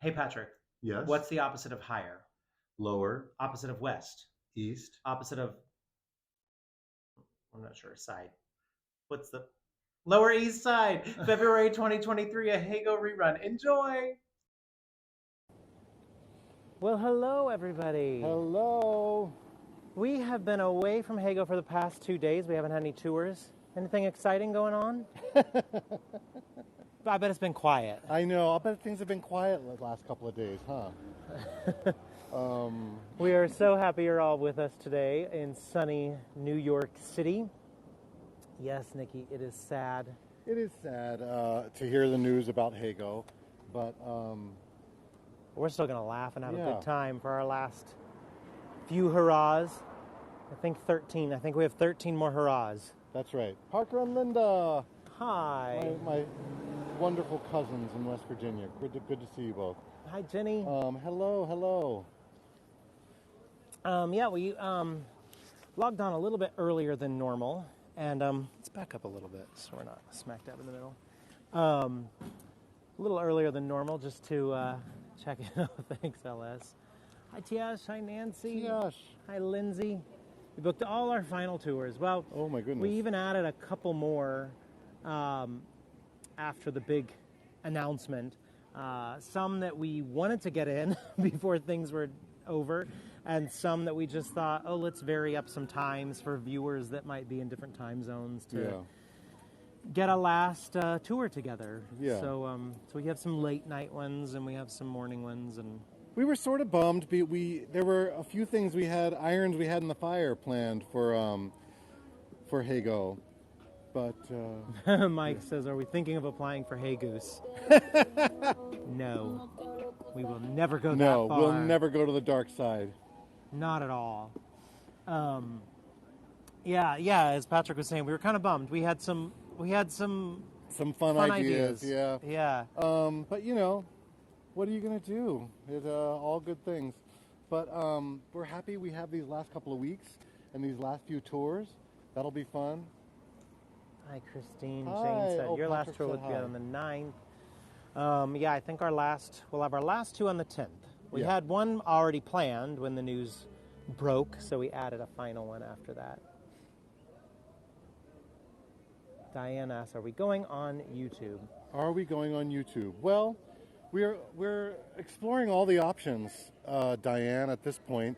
Hey, Patrick. Yes. What's the opposite of higher? Lower, Opposite of west? east. Opposite of, I'm not sure, side. What's the Lower East Side? February 2023, a Heygo Rerun. Enjoy! Well, hello, everybody. Hello. We have been away from Heygo for the past 2 days. We haven't had any tours. Anything exciting going on? I bet it's been quiet. I know. I'll bet things have been quiet the last couple of days, huh? We are so happy you're all with us today in sunny New York City. Yes, Nikki, it is sad. It is sad to hear the news about Heygo, but We're still going to laugh and have a Yeah. good time for our last few hurrahs. I think 13. I think we have 13 more hurrahs. that's right. Parker and Linda, Hi. my wonderful cousins in West Virginia. Good to see you both. Hi, Jenny. Hello. Yeah, we logged on a little bit earlier than normal. And let's back up a little bit so we're not smack dab in the middle. A little earlier than normal just to check it out. Thanks, LS. Hi, Tiash. Hi, Nancy. Tiash. Hi, Lindsay. We booked all our final tours. Well, Oh my goodness. we even added a couple more after the big announcement. Some that we wanted to get in before things were over, and some that we just thought, oh, let's vary up some times for viewers that might be in different time zones to get a last tour together. Yeah. So we have some late night ones and we have some morning ones, and We were sort of bummed. There were a few things irons we had in the fire planned for Heygo, but Mike says, are we thinking of applying for Hey Goose? No. We will never go that no, far. we'll never go to the dark side. Not at all. Yeah, as Patrick was saying, we were kind of bummed. We had some Some fun ideas, yeah. Yeah. But what are you gonna do? It all good things. But we're happy we have these last couple of weeks and these last few tours. That'll be fun. Hi, Christine. Hi. Jane said Oh, your last Patrick tour said would be hi. on the 9th. Yeah, I think we'll have our last two on the 10th. We Yeah. had one already planned when the news broke, so we added a final one after that. Diane asks, are we going on YouTube? Are we going on YouTube? Well, we're exploring all the options, Diane. At this point,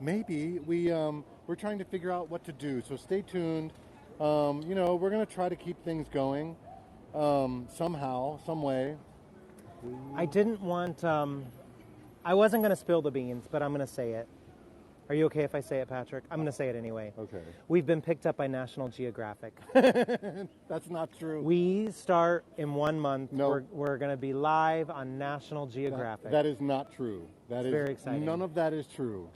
maybe we're trying to figure out what to do. So stay tuned. We're going to try to keep things going somehow, some way. I didn't want, I wasn't going to spill the beans, but I'm going to say it. Are you okay if I say it, Patrick? I'm going to say it anyway. Okay. We've been picked up by National Geographic. That's not true. We start in 1 month. No. We're going to be live on National Geographic. That is not true. That is very exciting. None of that is true.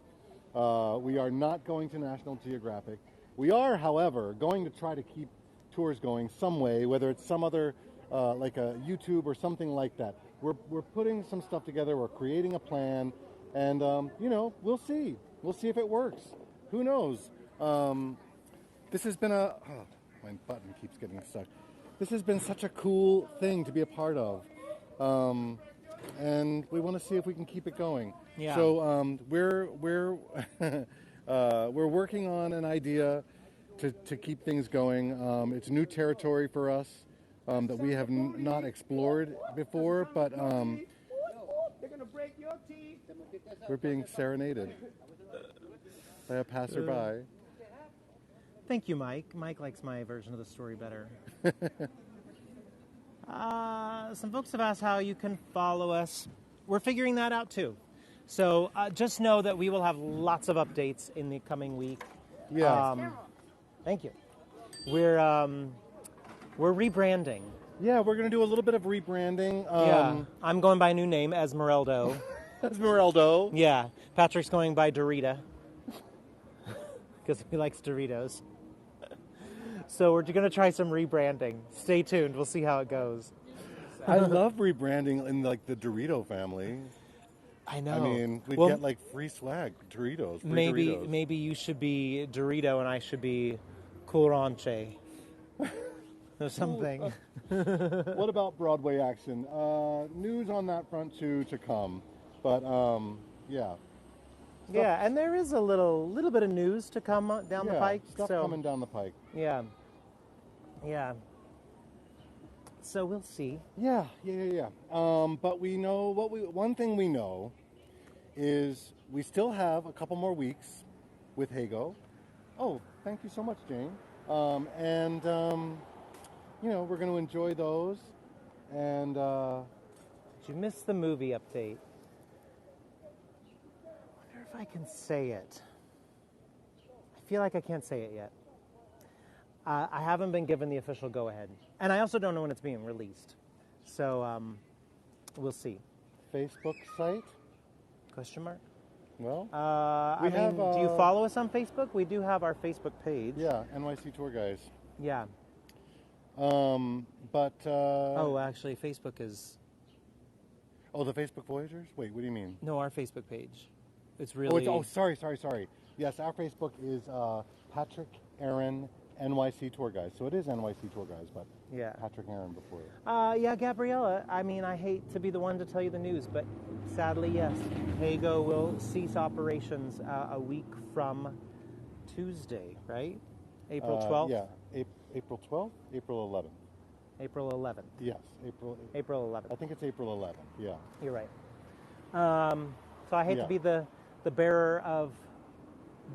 We are not going to National Geographic. We are, however, going to try to keep tours going some way, whether it's some other, like a YouTube or something like that. We're putting some stuff together. We're creating a plan, and we'll see. We'll see if it works. Who knows? This has been my button keeps getting stuck. This has been such a cool thing to be a part of, and we want to see if we can keep it going. Yeah. So we're we're working on an idea to keep things going. It's new territory for us that we have not explored before, but we're being serenaded by a passerby. Thank you, Mike. Mike likes my version of the story better. Some folks have asked how you can follow us. We're figuring that out too. So just know that we will have lots of updates in the coming week. Yeah. Thank you. We're rebranding. Yeah, we're going to do a little bit of rebranding. Yeah, I'm going by a new name, Esmeraldo. Esmeraldo. Yeah, Patrick's going by Dorita because he likes Doritos. So we're going to try some rebranding. Stay tuned. We'll see how it goes. I love rebranding in like the Dorito family. I know. I mean, we Well, get like free swag, Doritos. Free maybe Doritos. maybe you should be Dorito and I should be Cool Ranche. or something. What about Broadway action? News on that front too to come, but yeah. Yeah, and there is a little bit of news to come down the pike. Stuff so coming down the pike. yeah. So we'll see. Yeah. But we know one thing we know is we still have a couple more weeks with Heygo. Oh, thank you so much, Jane. And we're going to enjoy those. And did you miss the movie update? I wonder if I can say it. I feel like I can't say it yet. I haven't been given the official go-ahead. And I also don't know when it's being released. So we'll see. Facebook site? Question mark? Well, do you follow us on Facebook? We do have our Facebook page. Yeah, NYC Tour Guys. Yeah. Actually, Facebook is... Oh, the Facebook Voyagers? Wait, what do you mean? No, our Facebook page. It's really... Sorry. Yes, our Facebook is Patrick Aaron NYC Tour Guys. So it is NYC Tour Guys, but yeah. Patrick Aaron before it. Yeah, Gabriella, I mean, I hate to be the one to tell you the news, but sadly, yes, Heygo will cease operations a week from Tuesday, right? April 12th? Yeah, April 12th? April 11th. April 11th. Yes, April 11th. I think it's April 11th, yeah. You're right. So I hate to be the bearer of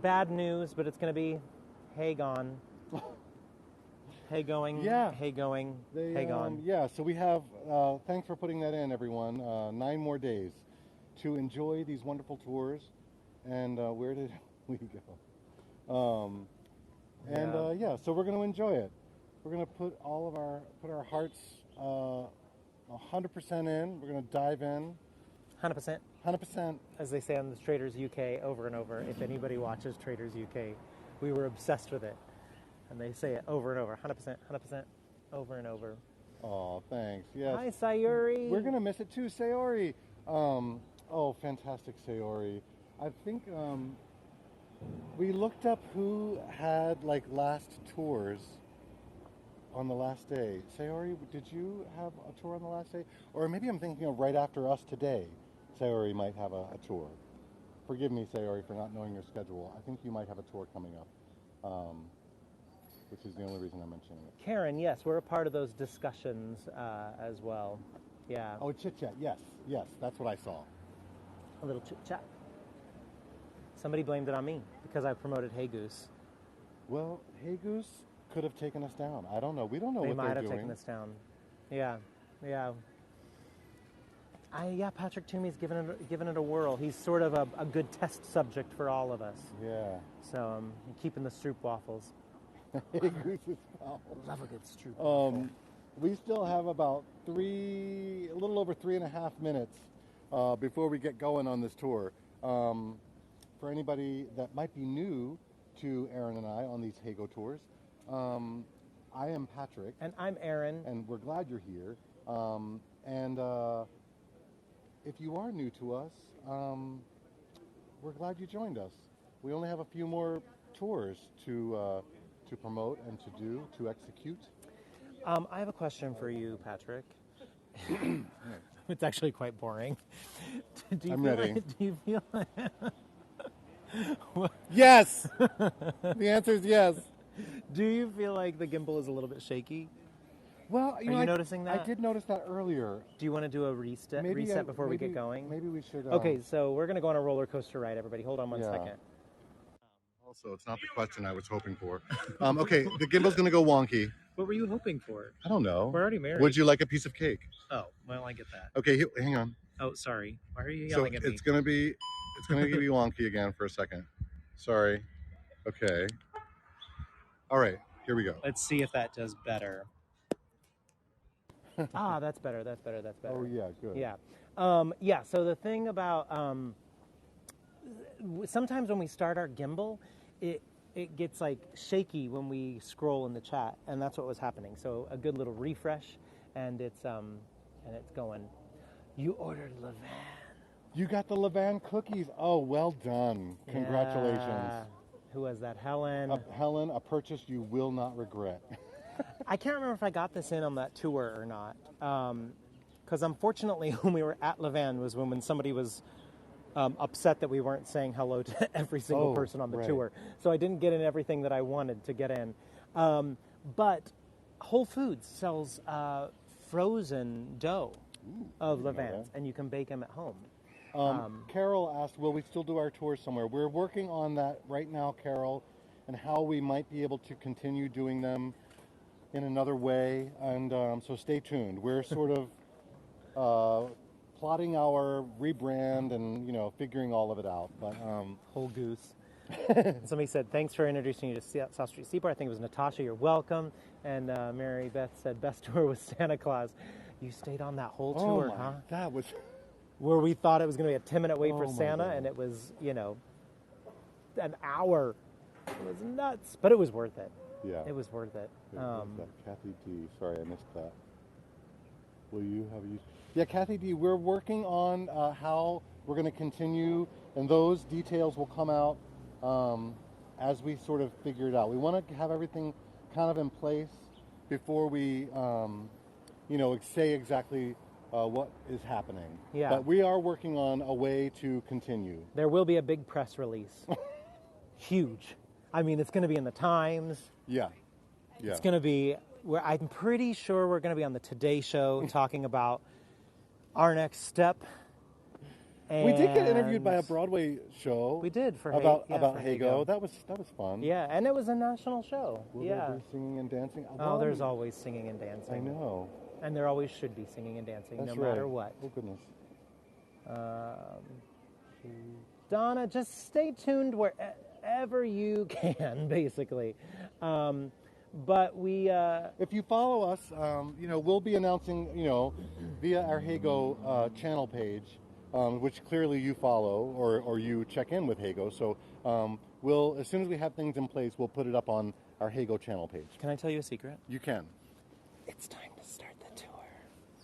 bad news, but it's going to be Heygon. Heygoing. Yeah. Heygoing. Heygon. Yeah, so we have, thanks for putting that in, everyone, 9 more days to enjoy these wonderful tours. And where did we go? So we're going to enjoy it. We're going to put our hearts 100% in. We're going to dive in. 100%. 100%. As they say on the Traders UK over and over. If anybody watches Traders UK, we were obsessed with it. And they say it over and over. 100%, 100%, over and over. Oh, thanks. Yes. Hi, Sayuri. We're going to miss it too, Sayori. Fantastic Sayori. I think we looked up who had last tours on the last day. Sayori, did you have a tour on the last day? Or maybe I'm thinking of right after us today, Sayori might have a tour. Forgive me, Sayori, for not knowing your schedule. I think you might have a tour coming up, which is the only reason I'm mentioning it. Karen, yes, we're a part of those discussions as well. Yeah. Oh, chit-chat, yes, that's what I saw. A little chit-chat. Somebody blamed it on me because I promoted Hey Goose. Well, Hey Goose could have taken us down. I don't know. We don't know what they're doing. They might have taken us down. Yeah. Patrick Toomey's given it a whirl. He's sort of a good test subject for all of us. Yeah. So I'm keeping the Stroop waffles. Hey Goose's waffles. Love a good Stroop waffle. We still have about a little over 3.5 minutes before we get going on this tour. For anybody that might be new to Aaron and I on these Heygo tours, I am Patrick. And I'm Aaron. And we're glad you're here. If you are new to us, we're glad you joined us. We only have a few more tours to promote and to execute. I have a question for you, Patrick. It's actually quite boring. I'm ready. Do you feel like... Yes! The answer is yes. Do you feel like the gimbal is a little bit shaky? Well, Are you noticing that? I did notice that earlier. Do you want to do a reset before we get going? Maybe we should. Okay, so we're going to go on a roller coaster ride, everybody. Hold on one second. Also, it's not the question I was hoping for. Okay, the gimbal's going to go wonky. What were you hoping for? I don't know. We're already married. Would you like a piece of cake? Oh, well, I get that. Okay, hang on. Oh, sorry. Why are you yelling at me? It's going to be wonky again for a second. Sorry. Okay. All right, here we go. Let's see if that does better. That's better. Oh, yeah, good. Yeah. So the thing about sometimes when we start our gimbal, it gets shaky when we scroll in the chat, and that's what was happening. So a good little refresh, and it's going. You ordered Levan. You got the Levan cookies. Oh, well done. Congratulations. Who was that? Helen. Helen, a purchase you will not regret. I can't remember if I got this in on that tour or not. Because unfortunately, when we were at Levan was when somebody was upset that we weren't saying hello to every single person on the tour. So I didn't get in everything that I wanted to get in. But Whole Foods sells frozen dough of Levans, and you can bake them at home. Carol asked, will we still do our tours somewhere? We're working on that right now, Carol, and how we might be able to continue doing them in another way. And so stay tuned. We're sort of plotting our rebrand and, figuring all of it out. But Whole goose. Somebody said, thanks for introducing you to South Street Seaport. I think it was Natasha. You're welcome. And Mary Beth said, best tour with Santa Claus. You stayed on that whole tour, huh? That was... Where we thought it was going to be a 10-minute wait for Santa, God. and it was, an hour. It was nuts, but it was worth it. Yeah. It was worth it. Kathy D. Sorry, I missed that. Will you have you? Yeah, Kathy D. We're working on how we're going to continue, and those details will come out as we sort of figure it out. We want to have everything kind of in place before we, say exactly what is happening. Yeah. But we are working on a way to continue. There will be a big press release. Huge. I mean, it's going to be in the Times. Yeah. It's going to be, I'm pretty sure we're going to be on the Today Show talking about our next step. And we did get interviewed by a Broadway show. We did for about for Heygo. That was fun. Yeah, and it was a national show. Will there be singing and dancing? Oh, there's always singing and dancing. I know. And there always should be singing and dancing, That's no matter what. Oh, goodness. Donna, just stay tuned wherever you can, basically. But we... if you follow us, we'll be announcing, via our Heygo channel page, which clearly you follow or you check in with Heygo. So we'll, as soon as we have things in place, we'll put it up on our Heygo channel page. Can I tell you a secret? You can. It's time to start the tour.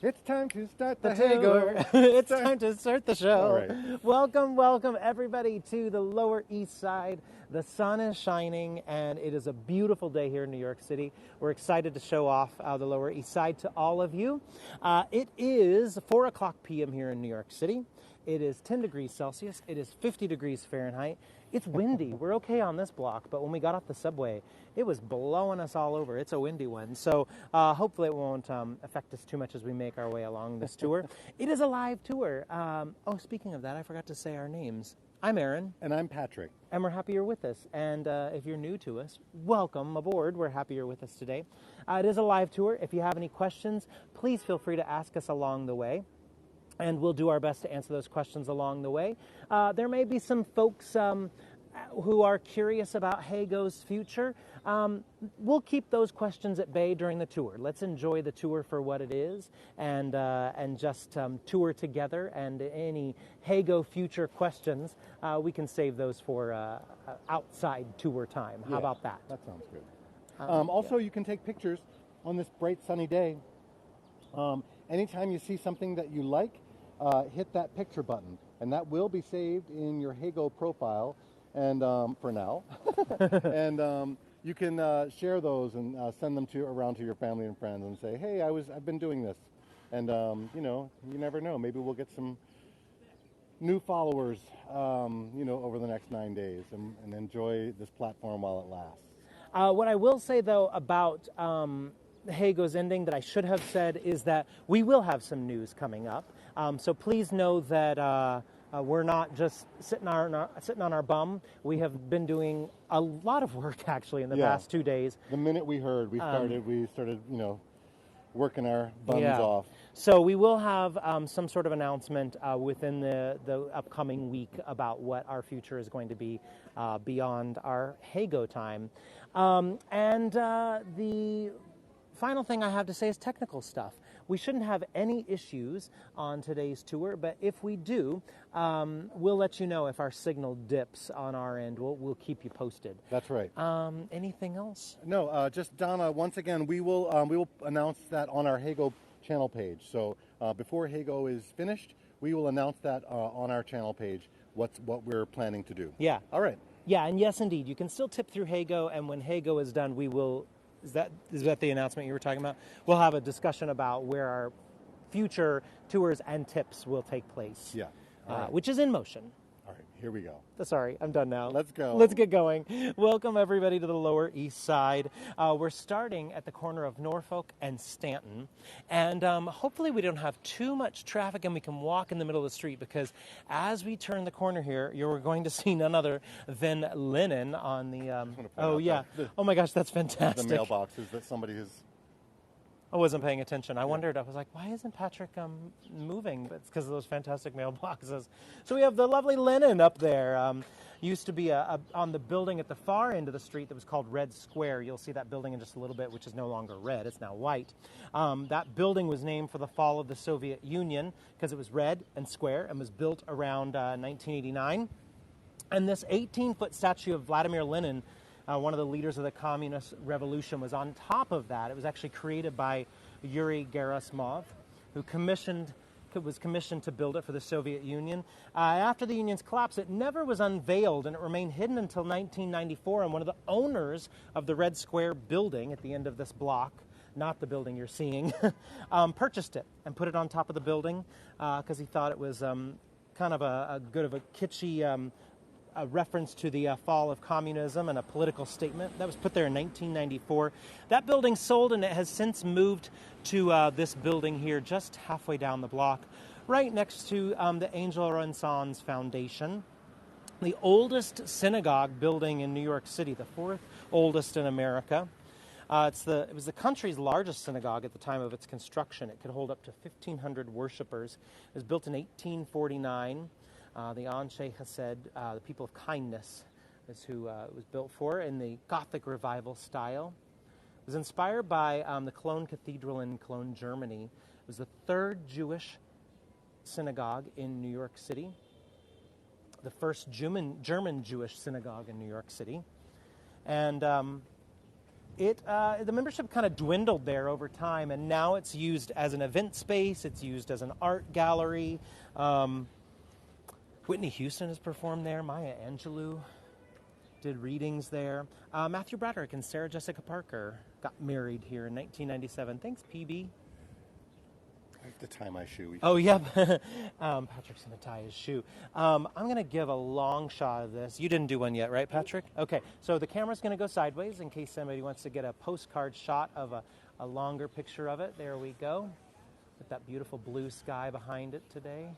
It's time to start the Heygo. Heygo. It's time to start the show. All right. Welcome everybody to the Lower East Side. The sun is shining and it is a beautiful day here in New York City. We're excited to show off the Lower East Side to all of you. It is 4 o'clock p.m. here in New York City. It is 10 degrees Celsius. It is 50 degrees Fahrenheit. It's windy. We're okay on this block, but when we got off the subway, it was blowing us all over. It's a windy one. So hopefully it won't affect us too much as we make our way along this tour. It is a live tour. Speaking of that, I forgot to say our names. I'm Aaron. And I'm Patrick. And we're happy you're with us. And if you're new to us, welcome aboard. We're happy you're with us today. It is a live tour. If you have any questions, please feel free to ask us along the way. And we'll do our best to answer those questions along the way. There may be some folks who are curious about Heygo's future. We'll keep those questions at bay during the tour. Let's enjoy the tour for what it is and just tour together. And any Heygo future questions, we can save those for outside tour time. How about that? That sounds good. Also, you can take pictures on this bright sunny day. Anytime you see something that you like, hit that picture button, and that will be saved in your Heygo profile. And for now, and you can share those and send them around to your family and friends and say, "Hey, I've been doing this," and you never know. Maybe we'll get some new followers, over the next 9 days, and enjoy this platform while it lasts. What I will say though about Heygo's ending that I should have said is that we will have some news coming up. So please know that we're not just sitting on our bum. We have been doing a lot of work actually in the past 2 days. The minute we heard, we started, working our bums off. So we will have some sort of announcement within the upcoming week about what our future is going to be beyond our Heygo time. And the final thing I have to say is technical stuff. We shouldn't have any issues on today's tour, but if we do, we'll let you know if our signal dips on our end. We'll keep you posted. That's right. Anything else? No, just Donna. Once again, we will announce that on our Heygo channel page. So before Heygo is finished, we will announce that on our channel page. What we're planning to do. Yeah. All right. Yeah, and yes, indeed, you can still tip through Heygo, and when Heygo is done, we will is that the announcement you were talking about? We'll have a discussion about where our future tours and tips will take place. Yeah. All right. Which is in motion. All right, here we go. Sorry, I'm done now. Let's go. Let's get going. Welcome, everybody, to the Lower East Side. We're starting at the corner of Norfolk and Stanton. And hopefully we don't have too much traffic and we can walk in the middle of the street, because as we turn the corner here, you're going to see none other than Lennon on the... oh, yeah. Oh, my gosh, that's fantastic. The mailboxes that somebody has... I wasn't paying attention. I wondered, I was like, why isn't Patrick moving? But it's because of those fantastic mailboxes. So we have the lovely Lennon up there. Used to be on the building at the far end of the street that was called Red Square. You'll see that building in just a little bit, which is no longer red. It's now white. That building was named for the fall of the Soviet Union because it was red and square and was built around 1989. And this 18-foot statue of Vladimir Lenin, one of the leaders of the communist revolution, was on top of that. It was actually created by Yuri Gerasimov, who was commissioned to build it for the Soviet Union. After the Union's collapse, it never was unveiled, and it remained hidden until 1994. And one of the owners of the Red Square building at the end of this block, not the building you're seeing, purchased it and put it on top of the building because he thought it was kind of a kitschy a reference to the fall of communism and a political statement. That was put there in 1994. That building sold, and it has since moved to this building here just halfway down the block, right next to the Angel Renaissance Foundation, the oldest synagogue building in New York City, the fourth oldest in America. It was the country's largest synagogue at the time of its construction. It could hold up to 1,500 worshipers. It was built in 1849. The Anshe Chesed, the people of kindness, is who it was built for, in the Gothic revival style. It was inspired by the Cologne Cathedral in Cologne, Germany. It was the third Jewish synagogue in New York City, the first German Jewish synagogue in New York City. And the membership kind of dwindled there over time, and now it's used as an event space. It's used as an art gallery. Whitney Houston has performed there. Maya Angelou did readings there. Matthew Broderick and Sarah Jessica Parker got married here in 1997. Thanks, PB. I have to tie my shoe. Oh, yeah. Patrick's going to tie his shoe. I'm going to give a long shot of this. You didn't do one yet, right, Patrick? Okay, so the camera's going to go sideways in case somebody wants to get a postcard shot of a longer picture of it. There we go, with that beautiful blue sky behind it today.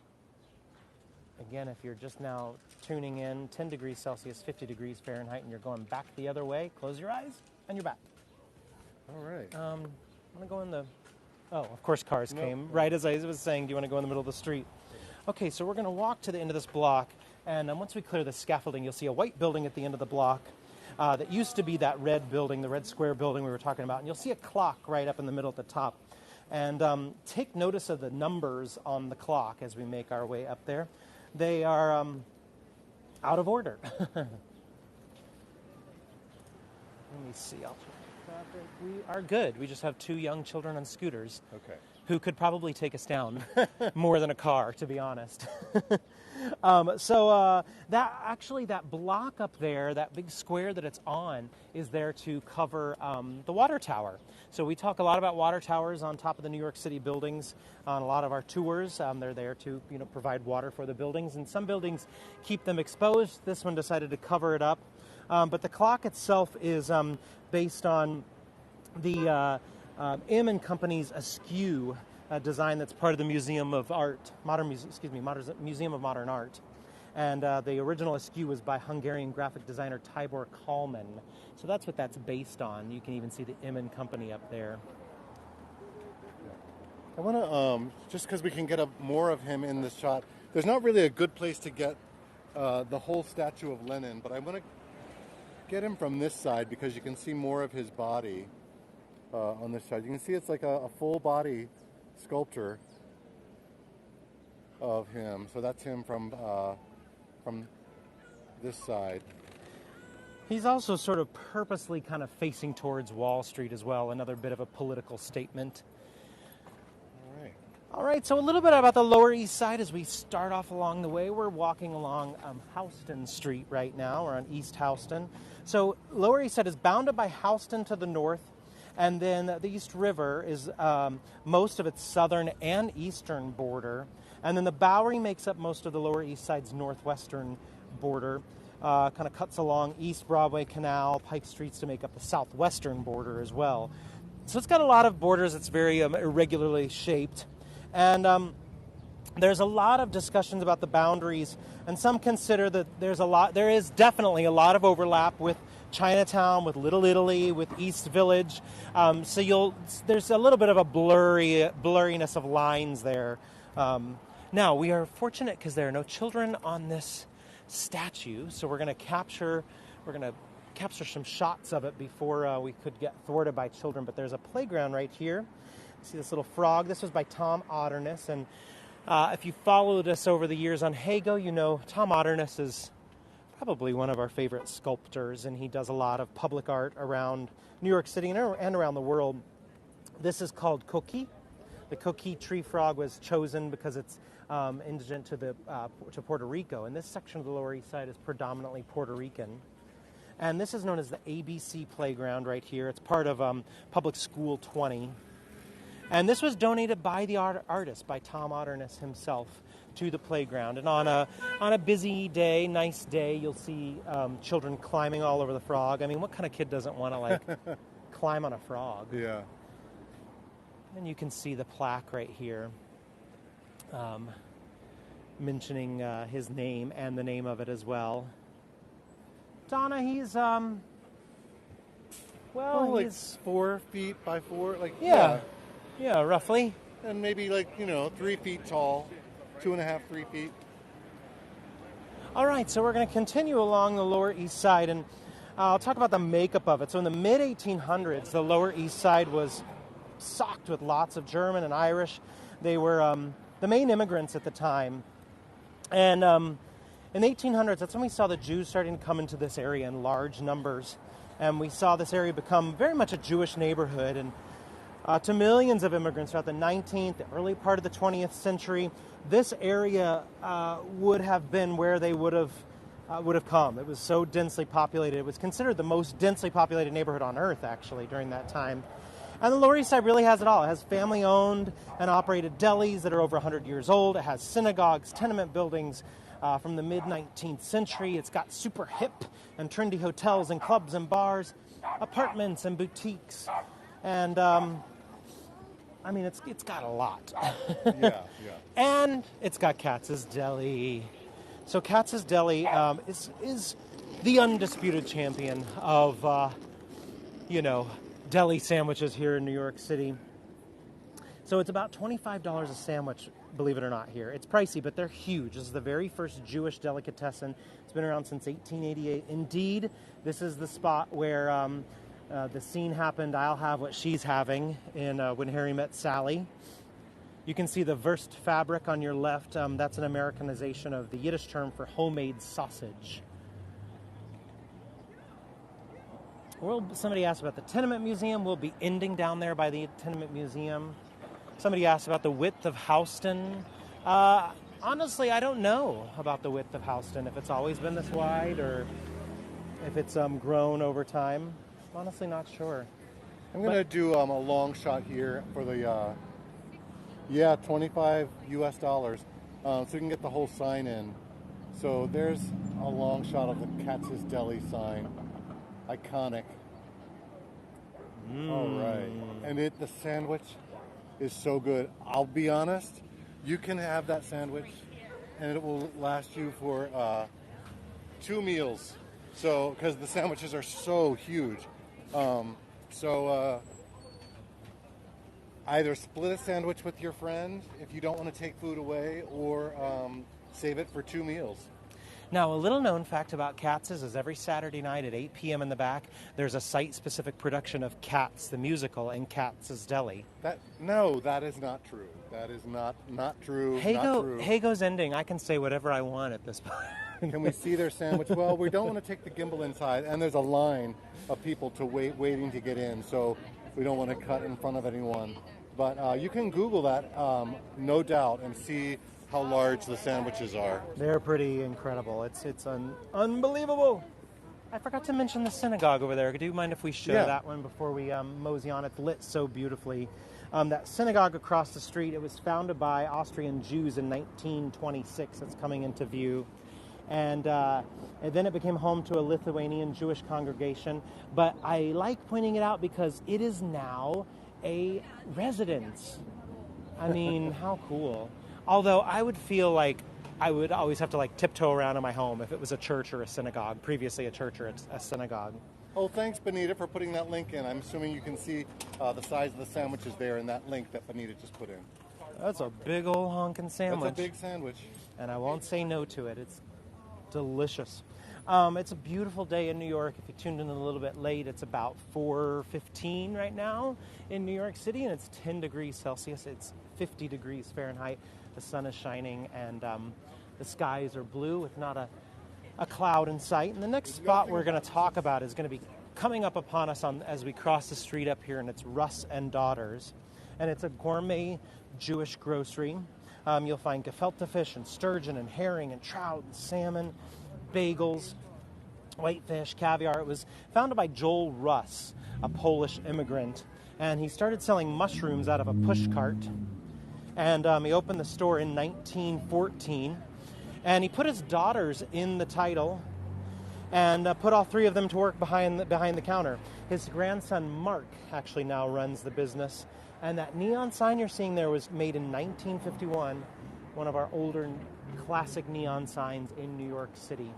Again, if you're just now tuning in, 10 degrees Celsius, 50 degrees Fahrenheit, and you're going back the other way, close your eyes, and you're back. All right. I'm going to go in the... Oh, of course cars came. Right as I was saying, do you want to go in the middle of the street? Okay, so we're going to walk to the end of this block, and once we clear the scaffolding, you'll see a white building at the end of the block that used to be that red building, the red square building we were talking about, and you'll see a clock right up in the middle at the top. And take notice of the numbers on the clock as we make our way up there. They are out of order. Let me see. We are good. We just have two young children on scooters. Okay. Who could probably take us down more than a car, to be honest. That block up there, that big square that it's on, is there to cover the water tower. So we talk a lot about water towers on top of the New York City buildings on a lot of our tours. They're there to provide water for the buildings, and some buildings keep them exposed. This one decided to cover it up. But the clock itself is based on the M & Company's Askew design that's part of the Museum of Art, Museum of Modern Art. And the original Askew was by Hungarian graphic designer Tibor Kalman. So that's what that's based on. You can even see the M & Company up there. I want to, just because we can get more of him in this shot, there's not really a good place to get the whole statue of Lenin, but I want to get him from this side because you can see more of his body on this side. You can see it's like a full body sculpture of him. So that's him from this side. He's also sort of purposely kind of facing towards Wall Street as well, another bit of a political statement. All right, so a little bit about the Lower East Side as we start off along the way. We're walking along Houston Street right now. We're on East Houston. So Lower East Side is bounded by Houston to the north And then the East River is most of its southern and eastern border. And then the Bowery makes up most of the Lower East Side's northwestern border. Kind of cuts along East Broadway Canal, Pike Streets to make up the southwestern border as well. So it's got a lot of borders. It's very irregularly shaped. And there's a lot of discussions about the boundaries, and some consider that there is definitely a lot of overlap with Chinatown, with Little Italy, with East Village. So there's a little bit of a blurriness of lines there. Now, we are fortunate because there are no children on this statue, so we're going to capture some shots of it before we could get thwarted by children. But there's a playground right here. See this little frog? This was by Tom Otterness, and if you followed us over the years on Heygo, you know Tom Otterness is probably one of our favorite sculptors, and he does a lot of public art around New York City and around the world. This is called Coqui. The Coqui tree frog was chosen because it's indigent to Puerto Rico, and this section of the Lower East Side is predominantly Puerto Rican. And this is known as the ABC Playground right here. It's part of Public School 20. And this was donated by the artist, by Tom Otterness himself, to the playground. And on a busy day, nice day, you'll see children climbing all over the frog. I mean, what kind of kid doesn't want to climb on a frog? Yeah. And you can see the plaque right here, mentioning his name and the name of it as well. Donna, he's like he's 4 feet by 4, yeah, roughly. And maybe 3 feet tall, 2.5, 3 feet. All right, so we're going to continue along the Lower East Side, and I'll talk about the makeup of it. So in the mid-1800s, the Lower East Side was socked with lots of German and Irish. They were the main immigrants at the time. And in the 1800s, that's when we saw the Jews starting to come into this area in large numbers. And we saw this area become very much a Jewish neighborhood. And to millions of immigrants throughout the 19th, the early part of the 20th century, this area would have been where they would have come. It was so densely populated. It was considered the most densely populated neighborhood on earth, actually, during that time. And the Lower East Side really has it all. It has family-owned and operated delis that are over 100 years old. It has synagogues, tenement buildings from the mid-19th century. It's got super hip and trendy hotels and clubs and bars, apartments and boutiques. And, it's got a lot. Yeah. And it's got Katz's Deli. So Katz's Deli is the undisputed champion of, deli sandwiches here in New York City. So it's about $25 a sandwich, believe it or not, here. It's pricey, but they're huge. This is the very first Jewish delicatessen. It's been around since 1888. Indeed, this is the spot where the scene happened, I'll Have What She's Having, in When Harry Met Sally. You can see the Wurst fabric on your left. That's an Americanization of the Yiddish term for homemade sausage. Somebody asked about the Tenement Museum. We'll be ending down there by the Tenement Museum. Somebody asked about the width of Houston. Honestly, I don't know about the width of Houston, if it's always been this wide or if it's grown over time. I'm honestly not sure. I'm going to do a long shot here for the, $25 US, so we can get the whole sign in. So there's a long shot of the Katz's Deli sign. Iconic. All right. And the sandwich is so good. I'll be honest, you can have that sandwich and it will last you for 2 meals. So, because the sandwiches are so huge. Either split a sandwich with your friend if you don't want to take food away, or save it for 2 meals. Now, a little known fact about Katz's is every Saturday night at 8 p.m. in the back, there's a site-specific production of Cats, the musical, in Katz's Deli. That is not true. That is not true. Heygo's ending. I can say whatever I want at this point. Can we see their sandwich? Well, we don't want to take the gimbal inside, and there's a line of people waiting to get in, so we don't want to cut in front of anyone. But you can Google that, no doubt, and see how large the sandwiches are. They're pretty incredible. It's unbelievable. I forgot to mention the synagogue over there. Do you mind if we show Yeah. that one before we mosey on? It's lit so beautifully. That synagogue across the street, it was founded by Austrian Jews in 1926. It's coming into view. And then it became home to a Lithuanian Jewish congregation. But I like pointing it out because it is now a residence. I mean, how cool. Although I would feel like I would always have to like tiptoe around in my home if it was a church or a synagogue, previously a church or a synagogue. Oh, thanks, Benita, for putting that link in. I'm assuming you can see the size of the sandwiches there in that link that Benita just put in. That's a big old honkin' sandwich. That's a big sandwich. And I won't say no to it. It's delicious. It's a beautiful day in New York. If you tuned in a little bit late, it's about 4:15 right now in New York City, and it's 10 degrees Celsius. It's 50 degrees Fahrenheit. The sun is shining, and the skies are blue with not a cloud in sight. And the next spot we're going to talk about is going to be coming up upon us as we cross the street up here, and it's Russ and Daughters. And it's a gourmet Jewish grocery. You'll find gefilte fish and sturgeon and herring and trout and salmon, bagels, whitefish, caviar. It was founded by Joel Russ, a Polish immigrant, and he started selling mushrooms out of a push cart. And he opened the store in 1914, and he put his daughters in the title and put all three of them to work behind the counter. His grandson Mark actually now runs the business, and that neon sign you're seeing there was made in 1951, one of our older classic neon signs in New York City.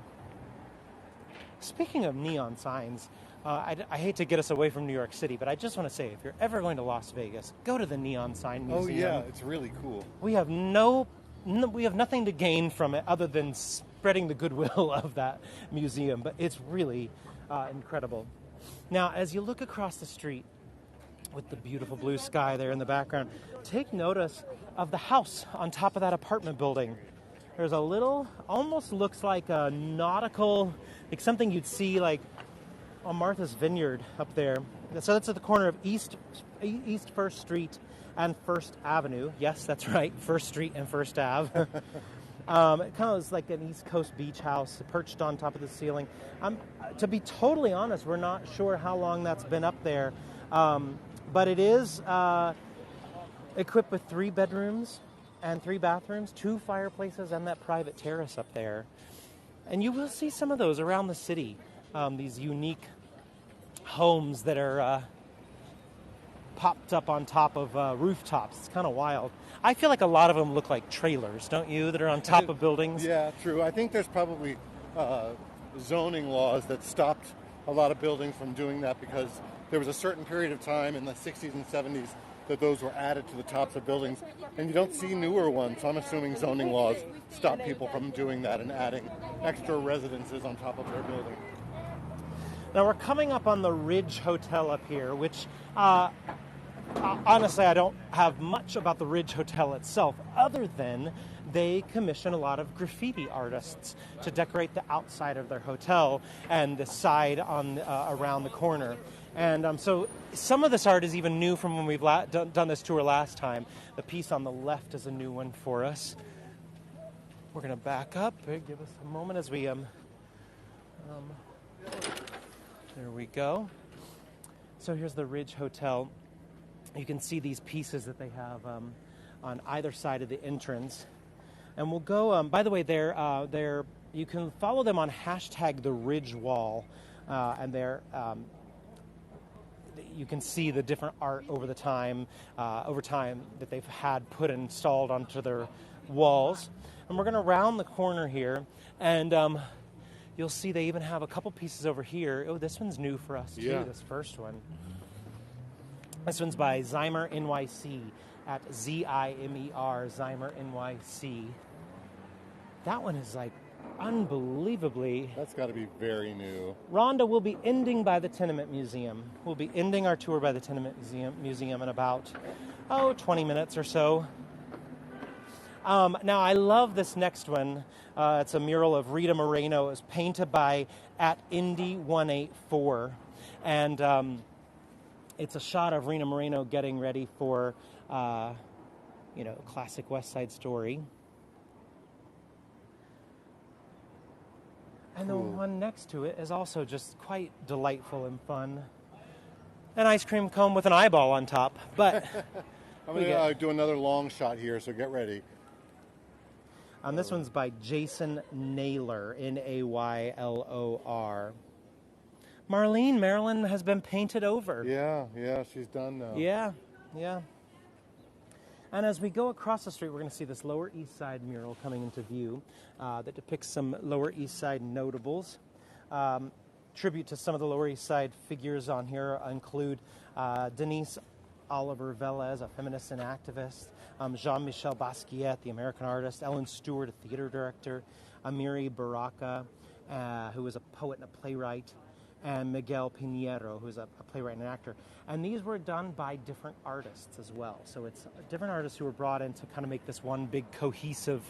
Speaking of neon signs, I hate to get us away from New York City, but I just want to say, if you're ever going to Las Vegas, go to the Neon Sign Museum. Oh yeah, it's really cool. We have nothing to gain from it other than spreading the goodwill of that museum, but it's really incredible. Now, as you look across the street with the beautiful blue sky there in the background, take notice of the house on top of that apartment building. There's a little, almost looks like a nautical, like something you'd see like on Martha's Vineyard up there. So that's at the corner of East 1st Street and 1st Avenue. Yes, that's right, 1st Street and 1st Ave. It kind of is like an East Coast beach house perched on top of the ceiling. To be totally honest, we're not sure how long that's been up there, but it is equipped with 3 bedrooms and 3 bathrooms, 2 fireplaces, and that private terrace up there. And you will see some of those around the city, these unique homes that are popped up on top of rooftops. It's kind of wild. I feel like a lot of them look like trailers, don't you, that are on top of buildings? Yeah, true. I think there's probably zoning laws that stopped a lot of buildings from doing that because there was a certain period of time in the 60s and 70s that those were added to the tops of buildings, and you don't see newer ones, so I'm assuming zoning laws stop people from doing that and adding extra residences on top of their building. Now we're coming up on the Ridge Hotel up here, which honestly I don't have much about the Ridge Hotel itself other than they commission a lot of graffiti artists to decorate the outside of their hotel and the side on around the corner. And so some of this art is even new from when we've done this tour last time. The piece on the left is a new one for us. We're going to back up. Give us a moment as we... there we go. So here's the Ridge Hotel. You can see these pieces that they have on either side of the entrance. And we'll go, by the way, you can follow them on hashtag the Ridge Wall. And you can see the different art over time that they've had put installed onto their walls. And we're going to round the corner here, and you'll see they even have a couple pieces over here. Oh, this one's new for us, too, this first one. This one's by Zymer NYC at Z-I-M-E-R, Zymer NYC. That one is like unbelievably... That's got to be very new. Rhonda will be ending by the Tenement Museum. We'll be ending our tour by the Tenement Museum in about, 20 minutes or so. Now, I love this next one. It's a mural of Rita Moreno. It was painted by at Indy184. And it's a shot of Rita Moreno getting ready for, classic West Side Story. And the Ooh. one next to it is also just quite delightful and fun. An ice cream cone with an eyeball on top. But I'm going to do another long shot here, so get ready. This one's by Jason Naylor, Naylor. Marlene, Marilyn has been painted over. Yeah, she's done now. Yeah. And as we go across the street, we're going to see this Lower East Side mural coming into view that depicts some Lower East Side notables. Tribute to some of the Lower East Side figures on here include Denise Oliver Velez, a feminist and activist, Jean-Michel Basquiat, the American artist, Ellen Stewart, a theater director, Amiri Baraka, who is a poet and a playwright, and Miguel Pinheiro, who's a playwright and an actor. And these were done by different artists as well. So it's different artists who were brought in to kind of make this one big cohesive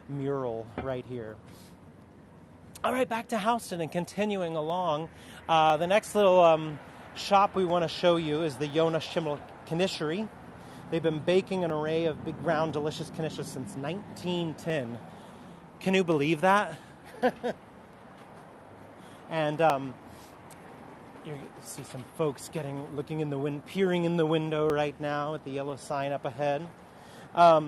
mural right here. All right, back to Houston and continuing along. The next little shop we want to show you is the Yona Schimmel Knishery. They've been baking an array of big, round, delicious knishes since 1910. Can you believe that? And you see some folks looking in the wind, peering in the window right now at the yellow sign up ahead. A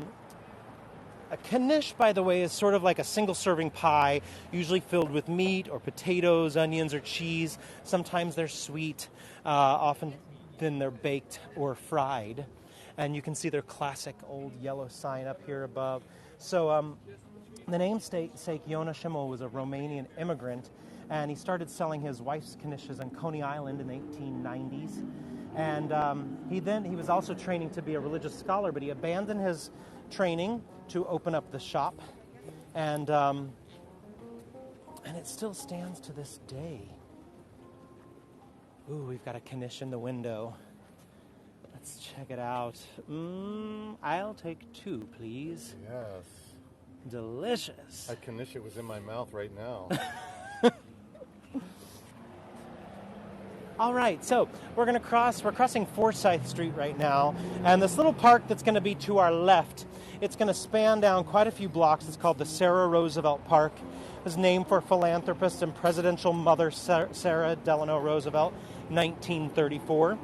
knish, by the way, is sort of like a single-serving pie, usually filled with meat or potatoes, onions, or cheese. Sometimes they're sweet. Often then they're baked or fried. And you can see their classic old yellow sign up here above. So the namesake Yona Schimmel was a Romanian immigrant, and he started selling his wife's knishes on Coney Island in the 1890s. And he was also training to be a religious scholar, but he abandoned his training to open up the shop, and it still stands to this day. Ooh, we've got a knish in the window. Let's check it out. I'll take 2, please. Yes. Delicious. I knish it was in my mouth right now. All right, so we're crossing Forsyth Street right now, and this little park that's going to be to our left, it's going to span down quite a few blocks. It's called the Sarah Roosevelt Park. It was named for philanthropist and presidential mother Sarah Delano Roosevelt, 1934.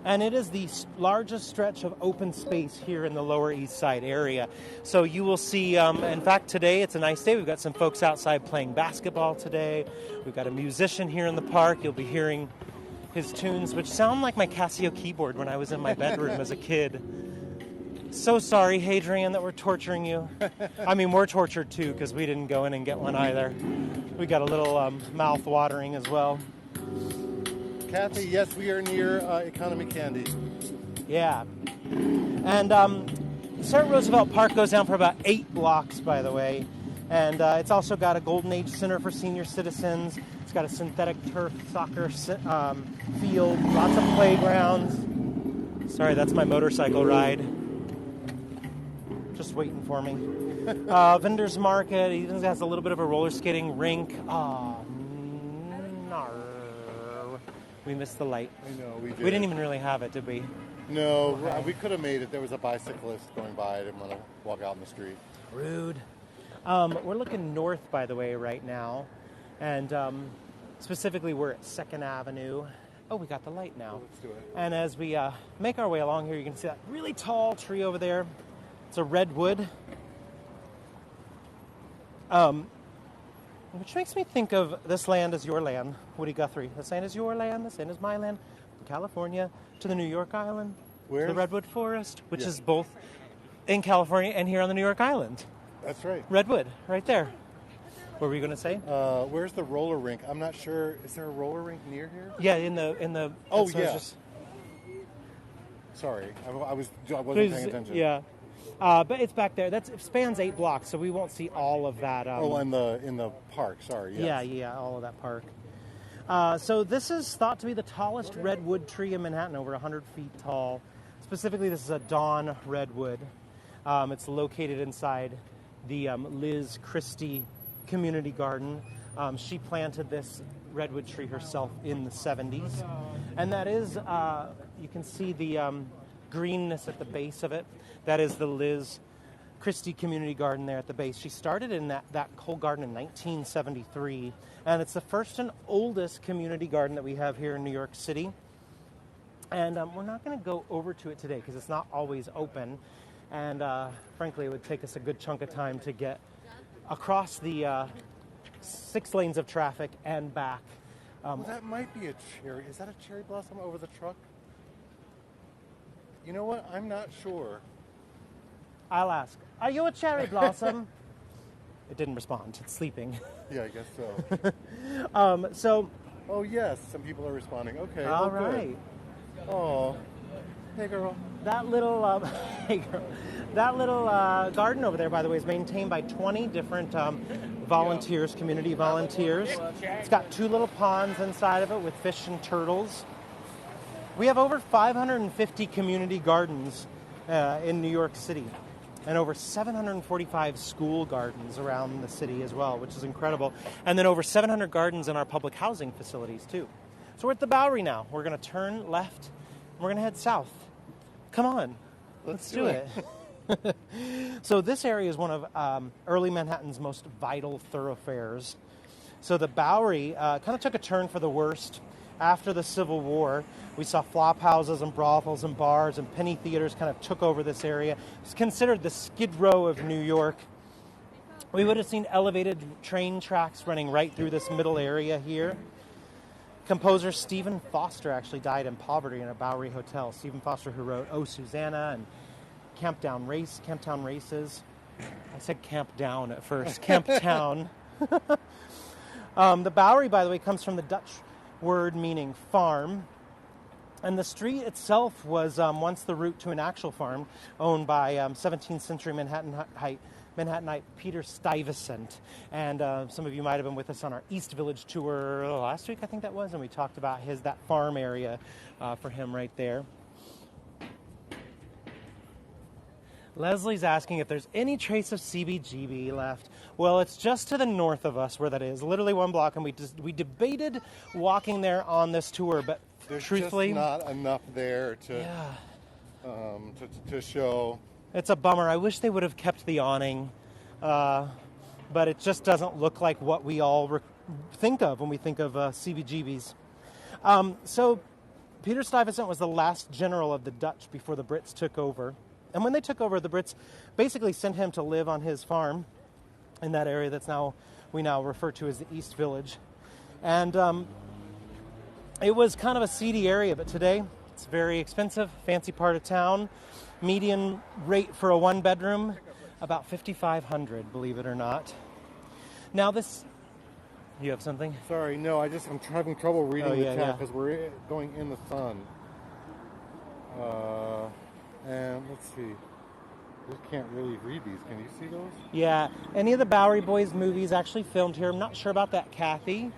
And it is the largest stretch of open space here in the Lower East Side area. So you will see, in fact, today it's a nice day. We've got some folks outside playing basketball today. We've got a musician here in the park. You'll be hearing his tunes, which sound like my Casio keyboard when I was in my bedroom as a kid. So sorry, Hadrian, that we're torturing you. I mean, we're tortured too, because we didn't go in and get one either. We got a little mouth watering as well. Kathy, yes, we are near Economy Candy. Yeah. And Sarah Roosevelt Park goes down for about 8 blocks, by the way. And it's also got a Golden Age Center for senior citizens. It's got a synthetic turf soccer field, lots of playgrounds. Sorry, that's my motorcycle ride. Just waiting for me. Vendor's Market. It even has a little bit of a roller skating rink. We missed the light. I know, we did. We didn't even really have it, did we? No, we could have made it. There was a bicyclist going by. I didn't want to walk out in the street. Rude. We're looking north, by the way, right now. And specifically, we're at 2nd Avenue. Oh, we got the light now. Let's do it. And as we make our way along here, you can see that really tall tree over there. It's a redwood. Which makes me think of this land is your land, Woody Guthrie. This land is your land, this land is my land. From California to the New York Island, to the Redwood Forest, which is both in California and here on the New York Island. That's right. Redwood, right there. What were you going to say? Where's the roller rink? I'm not sure. Is there a roller rink near here? Yeah, in the. Oh, yeah. Sorry, I wasn't paying attention. Yeah. But it's back there. It spans 8 blocks, so we won't see all of that. In the park. Sorry. Yes. Yeah, all of that park. So this is thought to be the tallest redwood tree in Manhattan, over 100 feet tall. Specifically, this is a Dawn redwood. It's located inside the Liz Christie Community Garden. She planted this redwood tree herself in the 70s. And that is, you can see the greenness at the base of it. That is the Liz Christie Community Garden there at the base. She started in that whole garden in 1973, and it's the first and oldest community garden that we have here in New York City. And we're not going to go over to it today because it's not always open, and frankly, it would take us a good chunk of time to get across the 6 lanes of traffic and back. Well, that might be a cherry. Is that a cherry blossom over the truck? You know what? I'm not sure. I'll ask, are you a cherry blossom? It didn't respond. It's sleeping. Yeah, I guess so. So. Oh, yes. Some people are responding. Okay. All right. Good. Oh. Hey, girl. That little, hey, girl. That little garden over there, by the way, is maintained by 20 different volunteers, community volunteers. It's got 2 little ponds inside of it with fish and turtles. We have over 550 community gardens in New York City, and over 745 school gardens around the city as well, which is incredible. And then over 700 gardens in our public housing facilities, too. So we're at the Bowery now. We're going to turn left, and we're going to head south. Come on. Let's do it. So this area is one of early Manhattan's most vital thoroughfares. So the Bowery kind of took a turn for the worst after the Civil War. We saw flop houses and brothels and bars and penny theaters kind of took over this area. It's considered the Skid Row of New York. We would have seen elevated train tracks running right through this middle area here. Composer Stephen Foster actually died in poverty in a Bowery hotel. Stephen Foster, who wrote Oh, Susanna and Camptown Races. I said Camp Down at first. Camptown. The Bowery, by the way, comes from the Dutch word meaning farm. And the street itself was once the route to an actual farm owned by 17th century Manhattanite Peter Stuyvesant. And some of you might have been with us on our East Village tour last week, I think that was, and we talked about that farm area for him right there. Leslie's asking if there's any trace of CBGB left. Well, it's just to the north of us where that is, literally 1 block, and we debated walking there on this tour, but there's truthfully, just not enough there to show. It's a bummer. I wish they would have kept the awning, but it just doesn't look like what we all think of when we think of CBGBs. So Peter Stuyvesant was the last general of the Dutch before the Brits took over. And when they took over, the Brits basically sent him to live on his farm in that area we now refer to as the East Village. And it was kind of a seedy area, but today it's very expensive, fancy part of town. Median rate for a 1-bedroom, about $5,500, believe it or not. Now this, you have something? Sorry, no, I'm having trouble reading the chat because we're going in the sun. And let's see. I can't really read these. Can you see those? Yeah. Any of the Bowery Boys movies actually filmed here. I'm not sure about that, Kathy.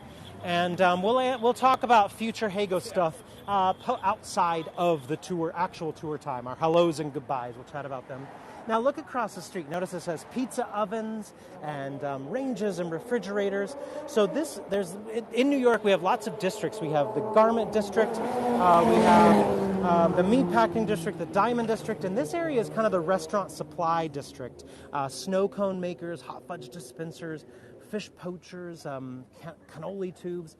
And we'll talk about future Heygo stuff outside of the actual tour time. Our hellos and goodbyes. We'll chat about them. Now look across the street. Notice it says pizza ovens and ranges and refrigerators. So in New York, we have lots of districts. We have the garment district. We have the meatpacking district, the diamond district. And this area is kind of the restaurant supply district. Snow cone makers, hot fudge dispensers, fish poachers, cannoli tubes.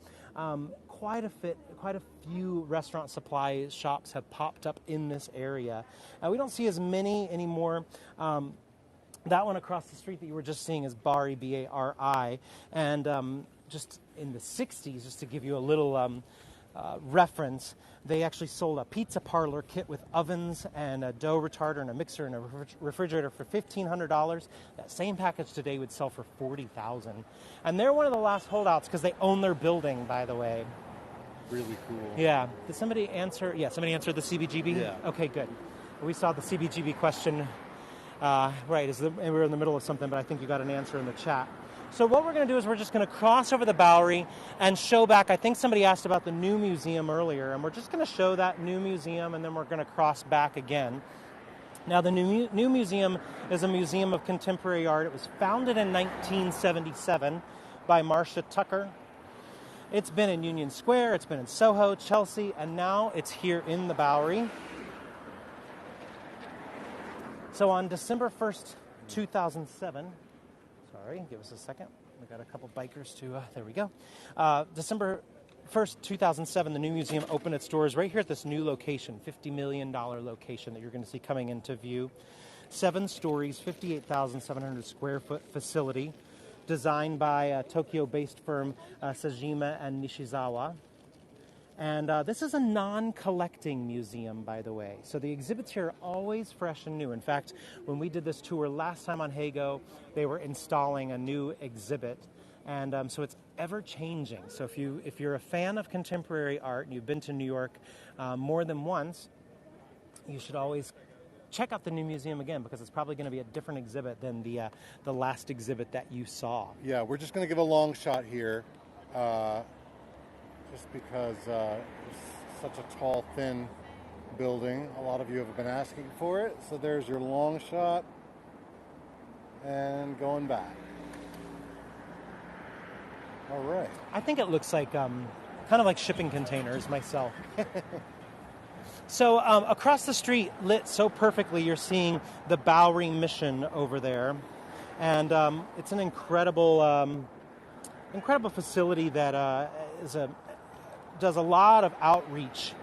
Quite a few restaurant supply shops have popped up in this area. We don't see as many anymore. That one across the street that you were just seeing is Bari, B-A-R-I. And just in the 60s, just to give you a little reference, they actually sold a pizza parlor kit with ovens and a dough retarder and a mixer and a refrigerator for $1,500. That same package today would sell for $40,000. And they're one of the last holdouts because they own their building, by the way. Really cool. Yeah. Did somebody answer? Yeah, somebody answered the CBGB? Yeah. Okay, good. We saw the CBGB question. Right, and we were in the middle of something, but I think you got an answer in the chat. So what we're going to do is we're just going to cross over the Bowery and show back. I think somebody asked about the new museum earlier, and we're just going to show that new museum, and then we're going to cross back again. Now, the new museum is a museum of contemporary art. It was founded in 1977 by Marcia Tucker. It's been in Union Square, it's been in Soho, Chelsea, and now it's here in the Bowery. So on December 1st, 2007. Sorry, give us a second. We got a couple bikers to, there we go. December 1st, 2007, the new museum opened its doors right here at this new location, $50 million location that you're going to see coming into view. 7 stories, 58,700 square foot facility, designed by a Tokyo-based firm Sajima and Nishizawa. And this is a non-collecting museum, by the way. So the exhibits here are always fresh and new. In fact, when we did this tour last time on Heygo, they were installing a new exhibit. And so it's ever-changing. So if you're a fan of contemporary art and you've been to New York more than once, you should always check out the new museum again, because it's probably going to be a different exhibit than the last exhibit that you saw. Yeah, we're just going to give a long shot here, just because it's such a tall, thin building. A lot of you have been asking for it, so there's your long shot, and going back. All right. I think it looks like kind of like shipping containers myself. So across the street, lit so perfectly, you're seeing the Bowery Mission over there. And it's an incredible facility that does a lot of outreach.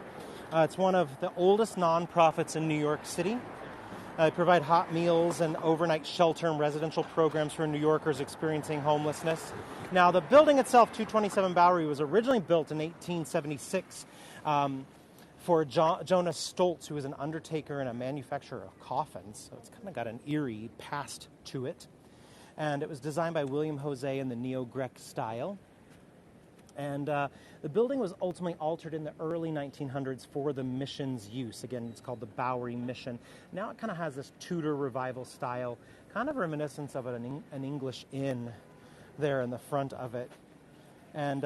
It's one of the oldest nonprofits in New York City. They provide hot meals and overnight shelter and residential programs for New Yorkers experiencing homelessness. Now, the building itself, 227 Bowery, was originally built in 1876 for Jonas Stoltz, who was an undertaker and a manufacturer of coffins. So it's kind of got an eerie past to it. And it was designed by William Jose in the Neo-Grec style. And the building was ultimately altered in the early 1900s for the mission's use. Again, it's called the Bowery Mission. Now it kind of has this Tudor revival style, kind of reminiscent of an English inn there in the front of it. And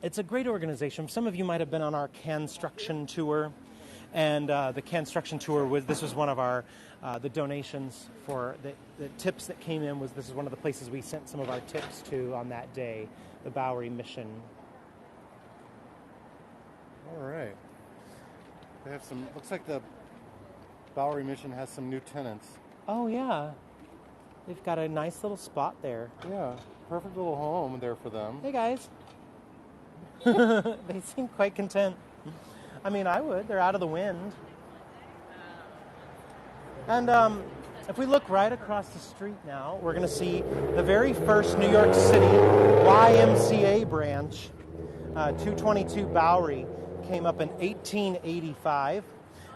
it's a great organization. Some of you might have been on our Construction tour. And the Construction tour, this was one of our, the donations for the tips that came in. This is one of the places we sent some of our tips to on that day, the Bowery Mission. All right. They have some, looks like the Bowery Mission has some new tenants. Oh, yeah. They've got a nice little spot there. Yeah, perfect little home there for them. Hey, guys. They seem quite content. I mean, I would. They're out of the wind. And if we look right across the street now, we're going to see the very first New York City YMCA branch, 222 Bowery, came up in 1885.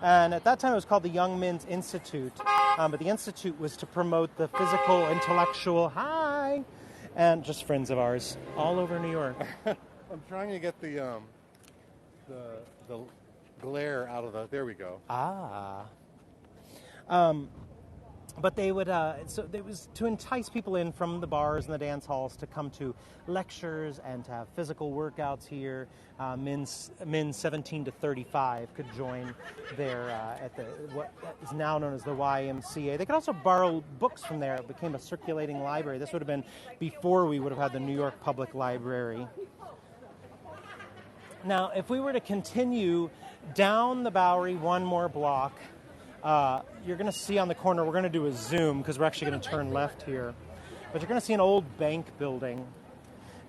And at that time, it was called the Young Men's Institute. But the Institute was to promote the physical, intellectual, and just friends of ours all over New York. I'm trying to get the glare out of the, there we go. But they would, so it was to entice people in from the bars and the dance halls to come to lectures and to have physical workouts here. Men 17 to 35 could join there at what is now known as the YMCA. They could also borrow books from there. It became a circulating library. This would have been before we would have had the New York Public Library. Now, if we were to continue down the Bowery one more block, you're going to see on the corner, we're going to do a zoom because we're actually going to turn left here, but you're going to see an old bank building.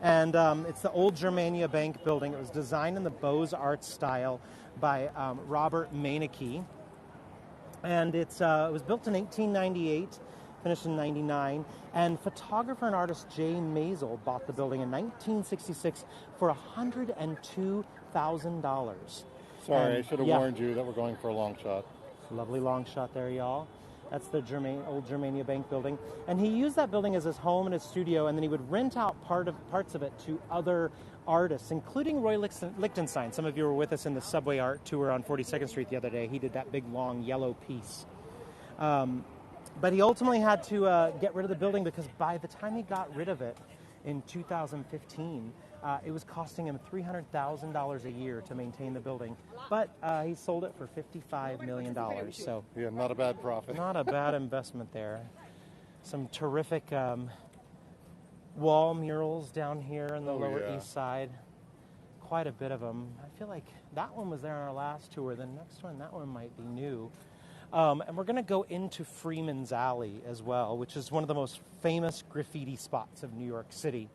And it's the old Germania Bank building. It was designed in the Beaux-Arts style by Robert Meineke. And it was built in 1898, finished in 99. And photographer and artist Jay Maisel bought the building in 1966 for $102,000. Sorry, I should have warned you that we're going for a long shot. Lovely long shot there, y'all. That's the old Germania Bank building. And he used that building as his home and his studio, and then he would rent out parts of it to other artists, including Roy Lichtenstein. Some of you were with us in the Subway Art Tour on 42nd Street the other day. He did that big, long, yellow piece. But he ultimately had to get rid of the building because by the time he got rid of it in 2015, it was costing him $300,000 a year to maintain the building. But he sold it for $55 million. So yeah, not a bad profit. Not a bad investment there. Some terrific wall murals down here in the Lower East Side. Quite a bit of them. I feel like that one was there on our last tour. The next one, that one might be new. And we're going to go into Freeman's Alley as well, which is one of the most famous graffiti spots of New York City.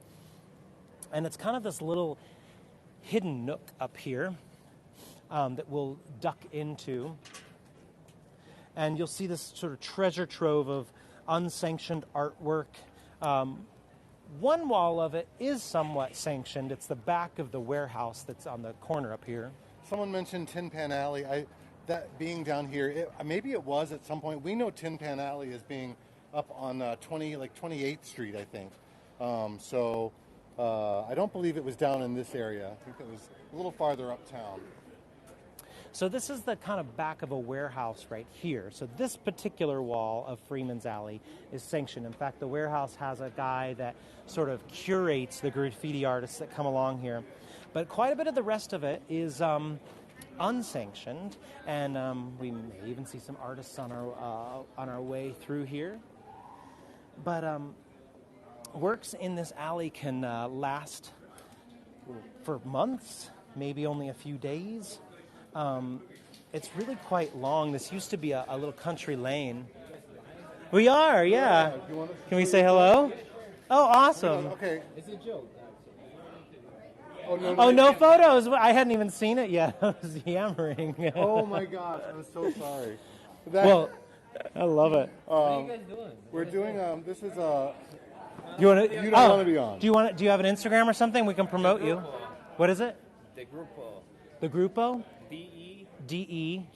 And it's kind of this little hidden nook up here that we'll duck into. And you'll see this sort of treasure trove of unsanctioned artwork. One wall of it is somewhat sanctioned. It's the back of the warehouse that's on the corner up here. Someone mentioned Tin Pan Alley. That being down here, maybe it was at some point. We know Tin Pan Alley as being up on 28th Street, I think. I don't believe it was down in this area. I think it was a little farther uptown. So this is the kind of back of a warehouse right here. So this particular wall of Freeman's Alley is sanctioned. In fact, the warehouse has a guy that sort of curates the graffiti artists that come along here. But quite a bit of the rest of it is unsanctioned, and we may even see some artists on our way through here. But works in this alley can last for months, maybe only a few days. It's really quite long. This used to be a little country lane. We are, yeah. Can we say hello? Oh, awesome. Okay. It's a joke. Oh, no photos. I hadn't even seen it yet. I was yammering. Oh my gosh, I'm so sorry. Well, I love it. What are you guys doing? We're doing this is You want to? You don't want to be on. Do you have an Instagram or something? We can promote you. What is it? The Grupo. The Grupo? DEGR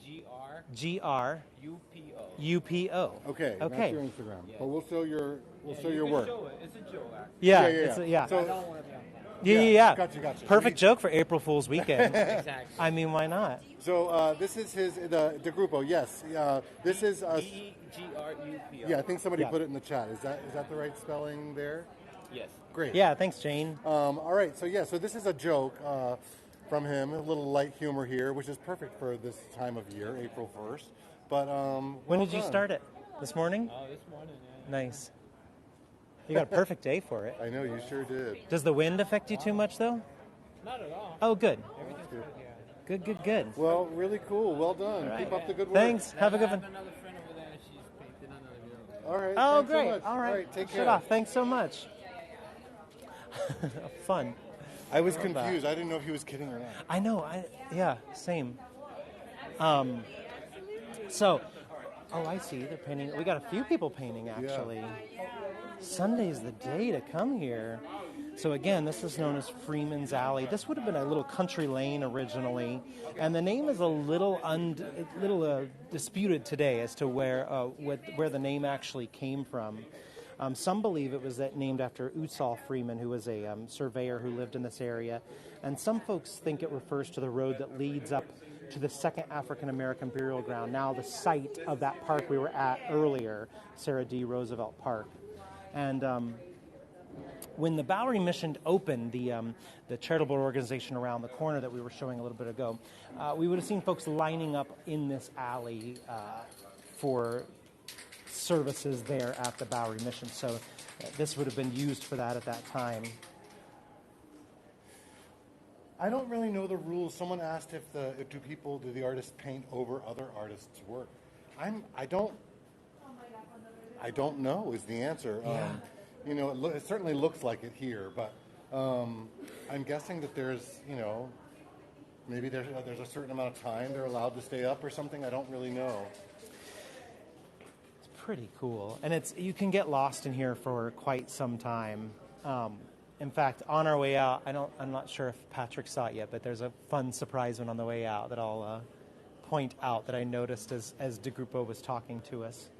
DEGR UPO. UPO. Okay. That's your Instagram. But we'll show your work. Show it. It's a joke, actually. Yeah. Yeah. So, I don't want to be on that. yeah. Gotcha. Perfect joke for April Fool's weekend. Exactly. I mean, why not? So this is the Grupo. Yes. This is DEGR UPO. Yeah, I think somebody put it in the chat. Is that the right spelling there? Yes. Great. Yeah. Thanks, Jane. All right. So this is a joke from him. A little light humor here, which is perfect for this time of year, April 1st. But When did you start it? This morning? Oh, this morning, yeah. Nice. You got a perfect day for it. I know you sure did. Does the wind affect you too much, though? Not at all. Oh, good. Everything's good, yeah. Good. Well, really cool. Well done. Right. Keep up the good work. Thanks. Have a good I one. have another friend over there. She's painting another building. All right. Oh, thanks so great. much. All right. Take Shut care. off. Thanks so much. Fun. I was confused. I didn't know if he was kidding or not. I know. Yeah, same. I see. They're painting. We got a few people painting, actually. Sunday's the day to come here. So again, this is known as Freeman's Alley. This would have been a little country lane originally, and the name is a little disputed today as to where the name actually came from. Some believe it was named after Utsall Freeman, who was a surveyor who lived in this area, and some folks think it refers to the road that leads up to the second African-American burial ground, now the site of that park we were at earlier, Sarah D. Roosevelt Park. And when the Bowery Mission opened, the charitable organization around the corner that we were showing a little bit ago, we would have seen folks lining up in this alley for services there at the Bowery Mission. So this would have been used for that at that time. I don't really know the rules. Someone asked do the artists paint over other artists' work. I don't know is the answer. Yeah. It certainly looks like it here, but I'm guessing that there's, maybe there's a certain amount of time they're allowed to stay up or something. I don't really know. It's pretty cool, and you can get lost in here for quite some time. In fact, on our way out, I'm not sure if Patrick saw it yet, but there's a fun surprise one on the way out that I'll point out that I noticed as DeGrupo was talking to us.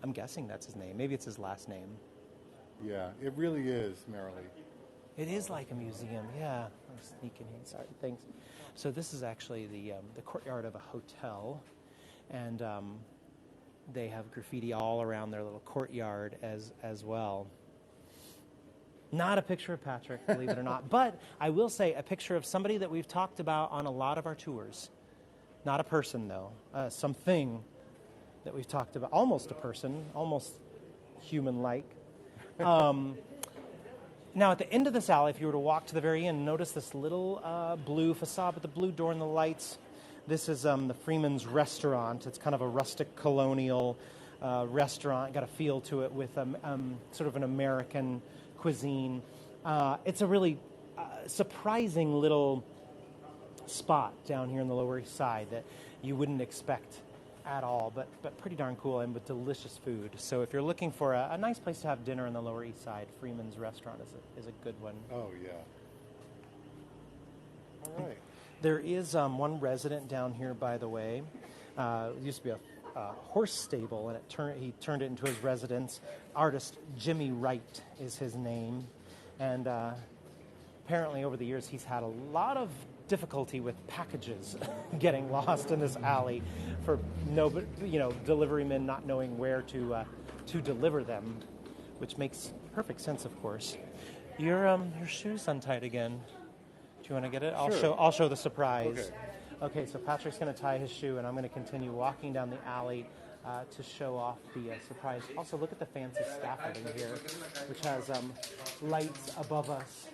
I'm guessing that's his name. Maybe it's his last name. Yeah, it really is, Marilee. It is like a museum, yeah. I'm sneaking inside. Thanks. So this is actually the courtyard of a hotel, and they have graffiti all around their little courtyard as well. Not a picture of Patrick, believe it or not, but I will say a picture of somebody that we've talked about on a lot of our tours. Not a person, though. Something that we've talked about. Almost a person, almost human-like. Now, at the end of this alley, if you were to walk to the very end, notice this little blue facade with the blue door and the lights. This is the Freeman's Restaurant. It's kind of a rustic colonial restaurant. Got a feel to it with sort of an American cuisine. It's a really surprising little spot down here in the Lower East Side that you wouldn't expect at all, but pretty darn cool and with delicious food. So if you're looking for a nice place to have dinner in the Lower East Side, Freeman's Restaurant is a good one. Oh, yeah. All right. There is one resident down here, by the way. It used to be a horse stable, and he turned it into his residence. Artist Jimmy Wright is his name. And apparently over the years he's had a lot of difficulty with packages getting lost in this alley for delivery men not knowing where to deliver them, which makes perfect sense, of course. Your shoe's untied again. Do you want to get it? Sure. I'll show the surprise. Okay. Okay, so Patrick's going to tie his shoe, and I'm going to continue walking down the alley to show off the surprise. Also, look at the fancy scaffolding here, which has lights above us.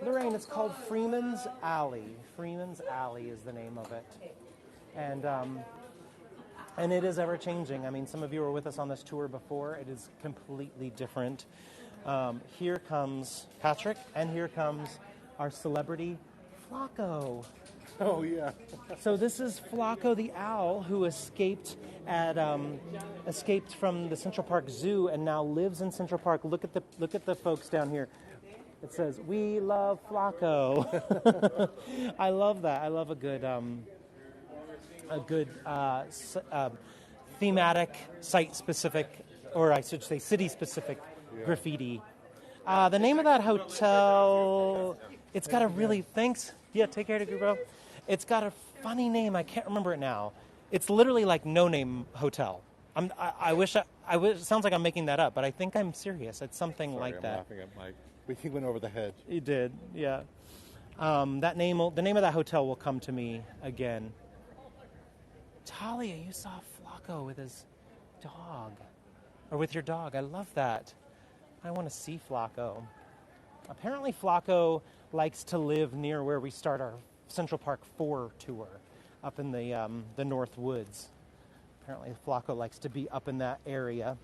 Lorraine, it's called Freeman's Alley. Freeman's Alley is the name of it. And it is ever-changing. I mean, some of you were with us on this tour before. It is completely different. Here comes Patrick, and here comes our celebrity, Flacco. Oh, yeah. So this is Flacco the owl who escaped from the Central Park Zoo and now lives in Central Park. Look at the folks down here. It says, "We love Flacco." I love that. I love a good thematic, site-specific, or I should say city-specific graffiti. The name of that hotel, it's got a really, thanks. Yeah, take care of you, bro. It's got a funny name. I can't remember it now. It's literally like No Name Hotel. It sounds like I'm making that up, but I think I'm serious. It's something like I'm that. laughing at Mike. He went over the hedge. He did, yeah. The name of that hotel will come to me again. Talia, you saw Flacco with his dog, or with your dog. I love that. I want to see Flacco. Apparently, Flacco likes to live near where we start our Central Park 4 tour, up in the North Woods. Apparently, Flacco likes to be up in that area.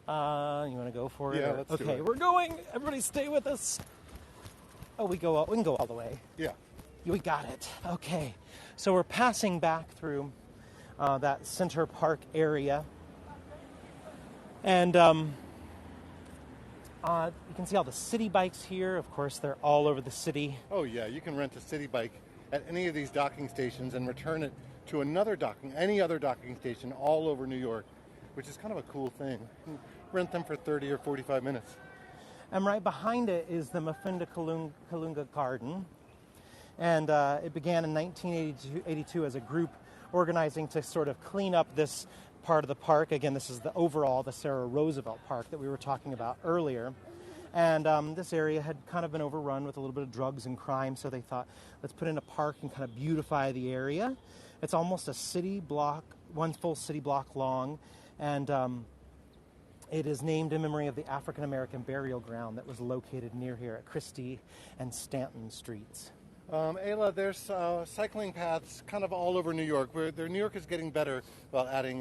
You want to go for it? Yeah, let's do it. Okay, we're going. Everybody stay with us. Oh, we can go all the way. Yeah. We got it. Okay. So we're passing back through that Center Park area. And you can see all the city bikes here. Of course, they're all over the city. Oh, yeah. You can rent a city bike at any of these docking stations and return it to any other docking station all over New York, which is kind of a cool thing. You can rent them for 30 or 45 minutes. And right behind it is the Mafunda Kalunga Garden. And it began in 1982 as a group organizing to sort of clean up this part of the park. Again, this is the Sarah Roosevelt Park that we were talking about earlier. And this area had kind of been overrun with a little bit of drugs and crime, so they thought, let's put in a park and kind of beautify the area. It's almost a city block, one full city block long, and it is named in memory of the African-American burial ground that was located near here at Christie and Stanton Streets. Ayla, there's cycling paths kind of all over New York. New York is getting better about adding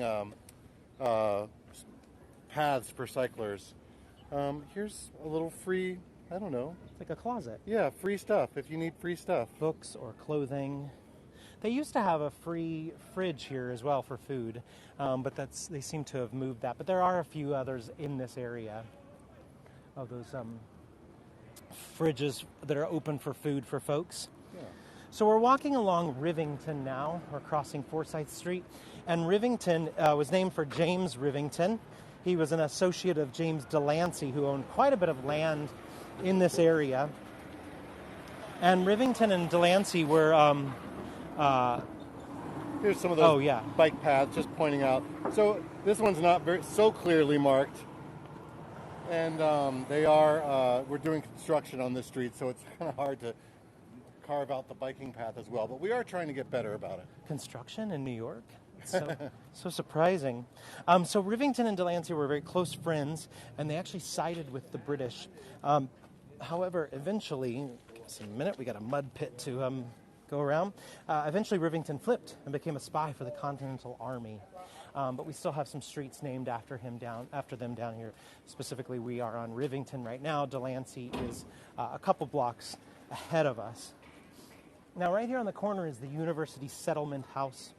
paths for cyclers. Here's a little free, I don't know. It's like a closet. Yeah, free stuff if you need free stuff. Books or clothing. They used to have a free fridge here as well for food, but they seem to have moved that. But there are a few others in this area of those fridges that are open for food for folks. Yeah. So we're walking along Rivington now. We're crossing Forsyth Street. And Rivington was named for James Rivington. He was an associate of James Delancey, who owned quite a bit of land in this area. And Rivington and Delancey were... here's some of those bike paths, just pointing out. So this one's not so clearly marked. And we're doing construction on this street, so it's kind of hard to carve out the biking path as well. But we are trying to get better about it. Construction in New York? It's so surprising. So Rivington and Delancey were very close friends, and they actually sided with the British. However, eventually, give us a minute, we got a mud pit to go around. Eventually, Rivington flipped and became a spy for the Continental Army. But we still have some streets named after them down here. Specifically, we are on Rivington right now. Delancey is a couple blocks ahead of us. Now, right here on the corner is the University Settlement House.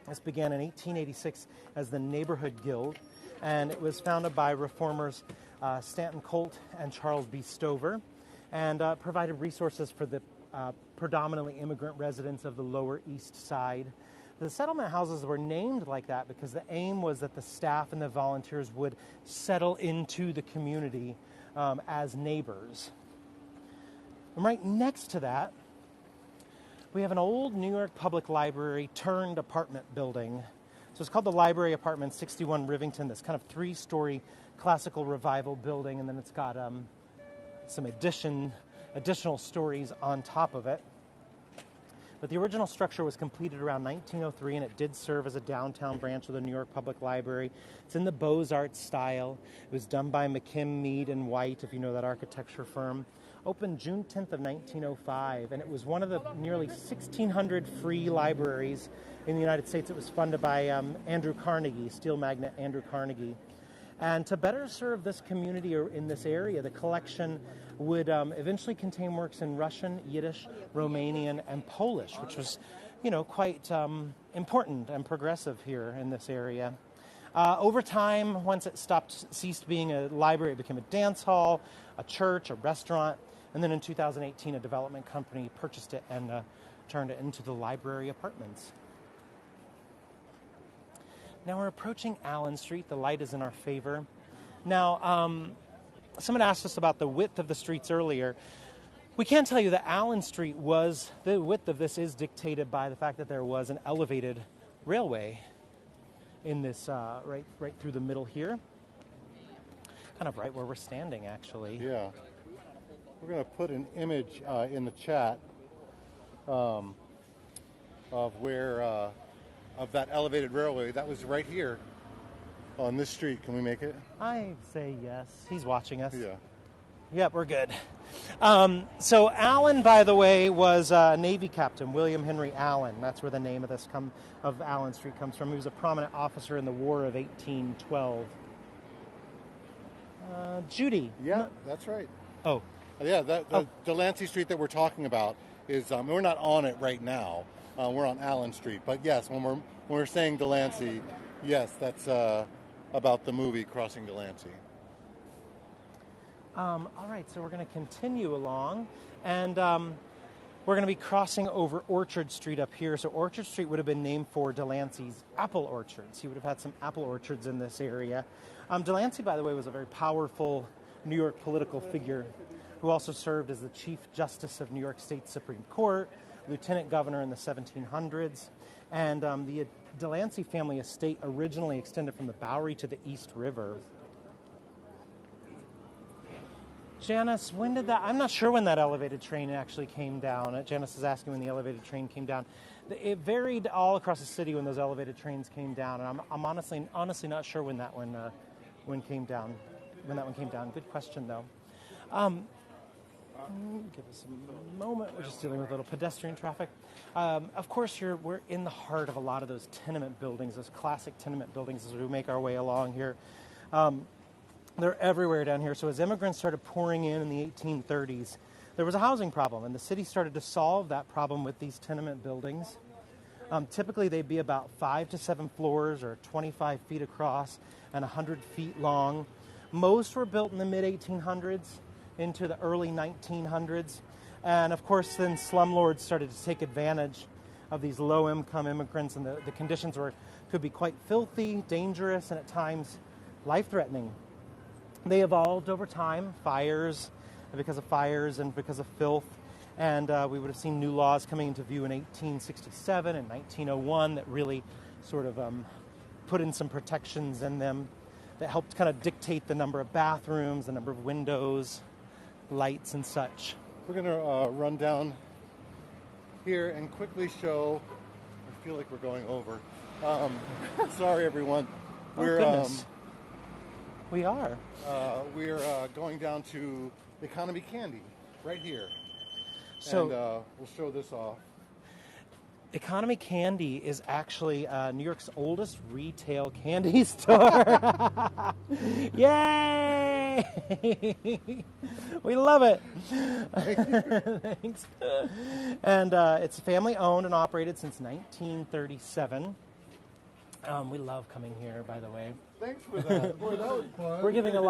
This began in 1886 as the Neighborhood Guild, and it was founded by reformers Stanton Colt and Charles B. Stover, and provided resources for the predominantly immigrant residents of the Lower East Side. The settlement houses were named like that because the aim was that the staff and the volunteers would settle into the community as neighbors. And right next to that, we have an old New York Public Library turned apartment building. So it's called the Library Apartment 61 Rivington, this kind of three-story classical revival building, and then it's got some additional stories on top of it. But the original structure was completed around 1903, and it did serve as a downtown branch of the New York Public Library. It's in the Beaux-Arts style. It was done by McKim, Mead, and White, if you know that architecture firm. Opened June 10th of 1905, and it was one of the nearly 1,600 free libraries in the United States. It was funded by Andrew Carnegie, steel magnate Andrew Carnegie. And to better serve this community in this area, the collection would eventually contain works in Russian, Yiddish, Romanian, and Polish, which was, quite important and progressive here in this area. Over time, once it ceased being a library, it became a dance hall, a church, a restaurant, and then in 2018, a development company purchased it and turned it into the Library Apartments. Now we're approaching Allen Street. The light is in our favor. Now, someone asked us about the width of the streets earlier. We can tell you that Allen Street the width of this is dictated by the fact that there was an elevated railway in this, right through the middle here. Kind of right where we're standing, actually. Yeah. We're going to put an image in the chat of where, of that elevated railway. That was right here on this street. Can we make it? I say yes. He's watching us. Yeah. Yep, we're good. So Allen, by the way, was Navy Captain William Henry Allen. That's where the name of Allen Street comes from. He was a prominent officer in the War of 1812. Judy. Yeah, that's right. Oh. Yeah, the Delancey Street that we're talking about is, we're not on it right now. We're on Allen Street. But yes, when we're saying Delancey, yes, that's about the movie Crossing Delancey. All right, so we're going to continue along, and we're going to be crossing over Orchard Street up here. So Orchard Street would have been named for Delancey's apple orchards. He would have had some apple orchards in this area. Delancey, by the way, was a very powerful New York political figure who also served as the Chief Justice of New York State Supreme Court, Lieutenant Governor in the 1700s, and the Delancey family estate originally extended from the Bowery to the East River. Janice, when did that? I'm not sure when that elevated train actually came down. Janice is asking when the elevated train came down. It varied all across the city when those elevated trains came down, and I'm honestly not sure when that one came down. When that one came down. Good question, though. Give us a moment. We're just dealing with a little pedestrian traffic. Of course, we're in the heart of a lot of those tenement buildings, those classic tenement buildings, as we make our way along here. They're everywhere down here. So as immigrants started pouring in the 1830s, there was a housing problem, and the city started to solve that problem with these tenement buildings. Typically, they'd be about 5 to 7 floors or 25 feet across and 100 feet long. Most were built in the mid-1800s into the early 1900s. And, of course, then slumlords started to take advantage of these low-income immigrants, and the conditions could be quite filthy, dangerous, and at times life-threatening. They evolved over time, because of fires and because of filth, and we would have seen new laws coming into view in 1867 and 1901 that really sort of put in some protections in them that helped kind of dictate the number of bathrooms, the number of windows, lights, and such. We're going to run down here and quickly show. I feel like we're going over. Sorry, everyone. We are. We're going down to Economy Candy right here. So, and we'll show this off. Economy Candy is actually New York's oldest retail candy store. Yay! We love it. Thanks. And it's family owned and operated since 1937. We love coming here, by the way. Thanks for that. Boy, that was fun. We're giving a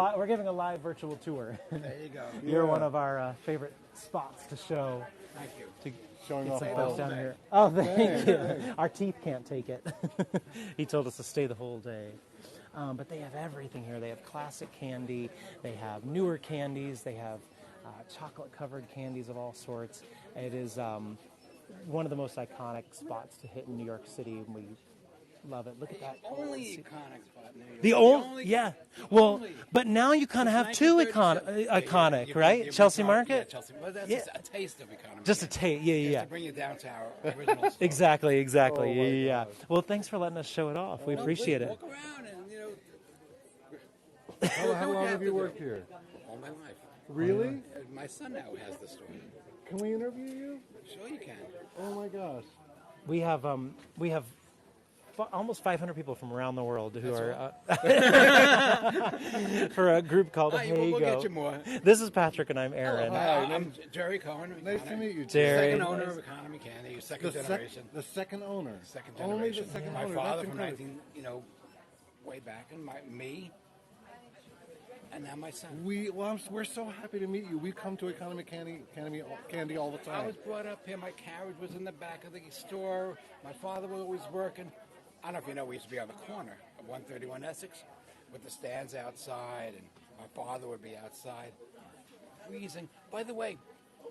live virtual tour. There you go. You're one of our favorite spots to show. Thank you. To Showing get off some the folks whole down day. here. Oh, thank you. Our teeth can't take it. He told us to stay the whole day. But they have everything here. They have classic candy. They have newer candies. They have chocolate-covered candies of all sorts. It is one of the most iconic spots to hit in New York City. We love it. Look at that. Only iconic spot in New York. The only, yeah. Well, but now you kind of have two iconic, right? Chelsea Market? Yeah, Chelsea. But that's Yeah. just a taste of economy. Just a taste, yeah, Just yeah. to bring you down to our original store. Exactly. Oh, my Yeah. God. Well, thanks for letting us show it off. We No, appreciate please it. Walk around and, How long have you worked here? all my life. Really? My son now has the store. Can we interview you? Sure you can. Oh my gosh. We have almost 500 people from around the world who are for a group called We'll get you Heygo. more. This is Patrick and I'm Aaron. I'm Jerry Cohen. Nice to meet you, Jerry. Second owner of Economy Candy, second generation. The second owner. Second Only generation. the second My owner. father That's from incredible. way back, and me, and now my son. We're so happy to meet you. We come to Economy Candy all the I time. was brought up here. My carriage was in the back of the store. My father was always working. I don't know if you know, we used to be on the corner of 131 Essex with the stands outside, and my father would be outside freezing. By the way,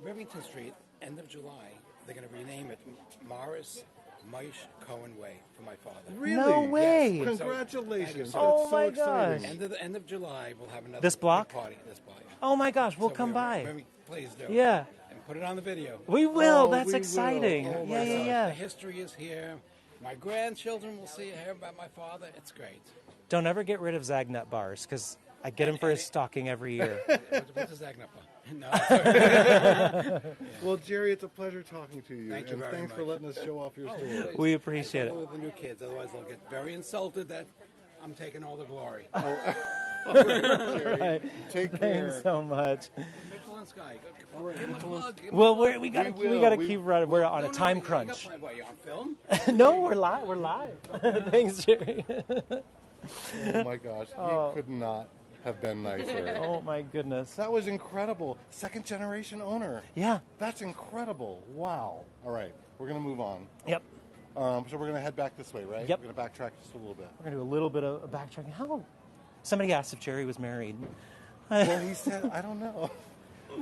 Rivington Street, end of July, they're going to rename it Morris Meish Cohen Way for my father. Really? No way. Yes. Congratulations. Oh That's so my exciting. gosh. End of July, we'll have another This block? big party. This block. Yeah. Oh my gosh, we'll So come by. Please do. Yeah. And put it on the video. We will. Oh, That's we will. exciting. Oh my Yeah. The history is here. My grandchildren will see hear about my father. It's great. Don't ever get rid of Zagnut bars because I get him for his stocking every year. What does that No. Well, Jerry, it's a pleasure talking to you. Thank you and very thanks for much. letting us show off your store. We appreciate it. With the new kids, otherwise they'll get very insulted that I'm taking all the glory. Jerry, take care. Thanks so much. Mitchell and Sky, give them a plug. Give 'em Well, a we plug. gotta We will. keep running. We're on a No, time you got crunch. my- What, you on film? No, we're live. We're live. Thanks, Jerry. Oh my gosh, he could not have been nicer. Oh my goodness. That was incredible. Second generation owner. Yeah. That's incredible. Wow. All right, we're gonna move on. Yep. So we're gonna head back this way, right? Yep. We're gonna backtrack just a little bit. We're gonna do a little bit of backtracking. How? Somebody asked if Jerry was married. Well, he said, I don't know.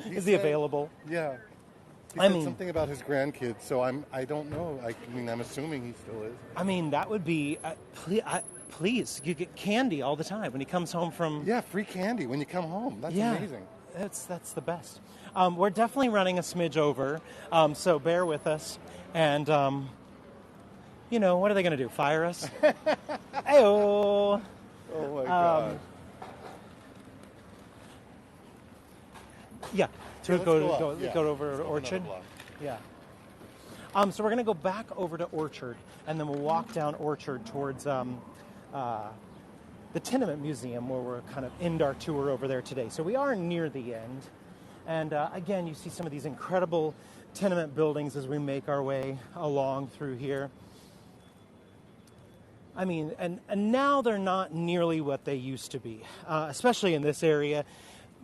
Is he said- available? Yeah. He I said mean- something about his grandkids, so I don't know. I mean, I'm assuming he still is. I mean, that would be. Please, you get candy all the time when he comes home from. Yeah, free candy when you come home. That's Yeah. amazing. That's the best. We're definitely running a smidge over, so bear with us. And what are they going to do? Fire us? Ayo. Oh my God. Yeah. So let's go go up. go, Yeah. go over Let's to go Orchard. another block. Yeah. So we're going to go back over to Orchard, and then we'll walk down Orchard towards the Tenement Museum, where we're kind of end our tour over there today. So we are near the end. And again, you see some of these incredible tenement buildings as we make our way along through here. I mean, and now they're not nearly what they used to be, especially in this area.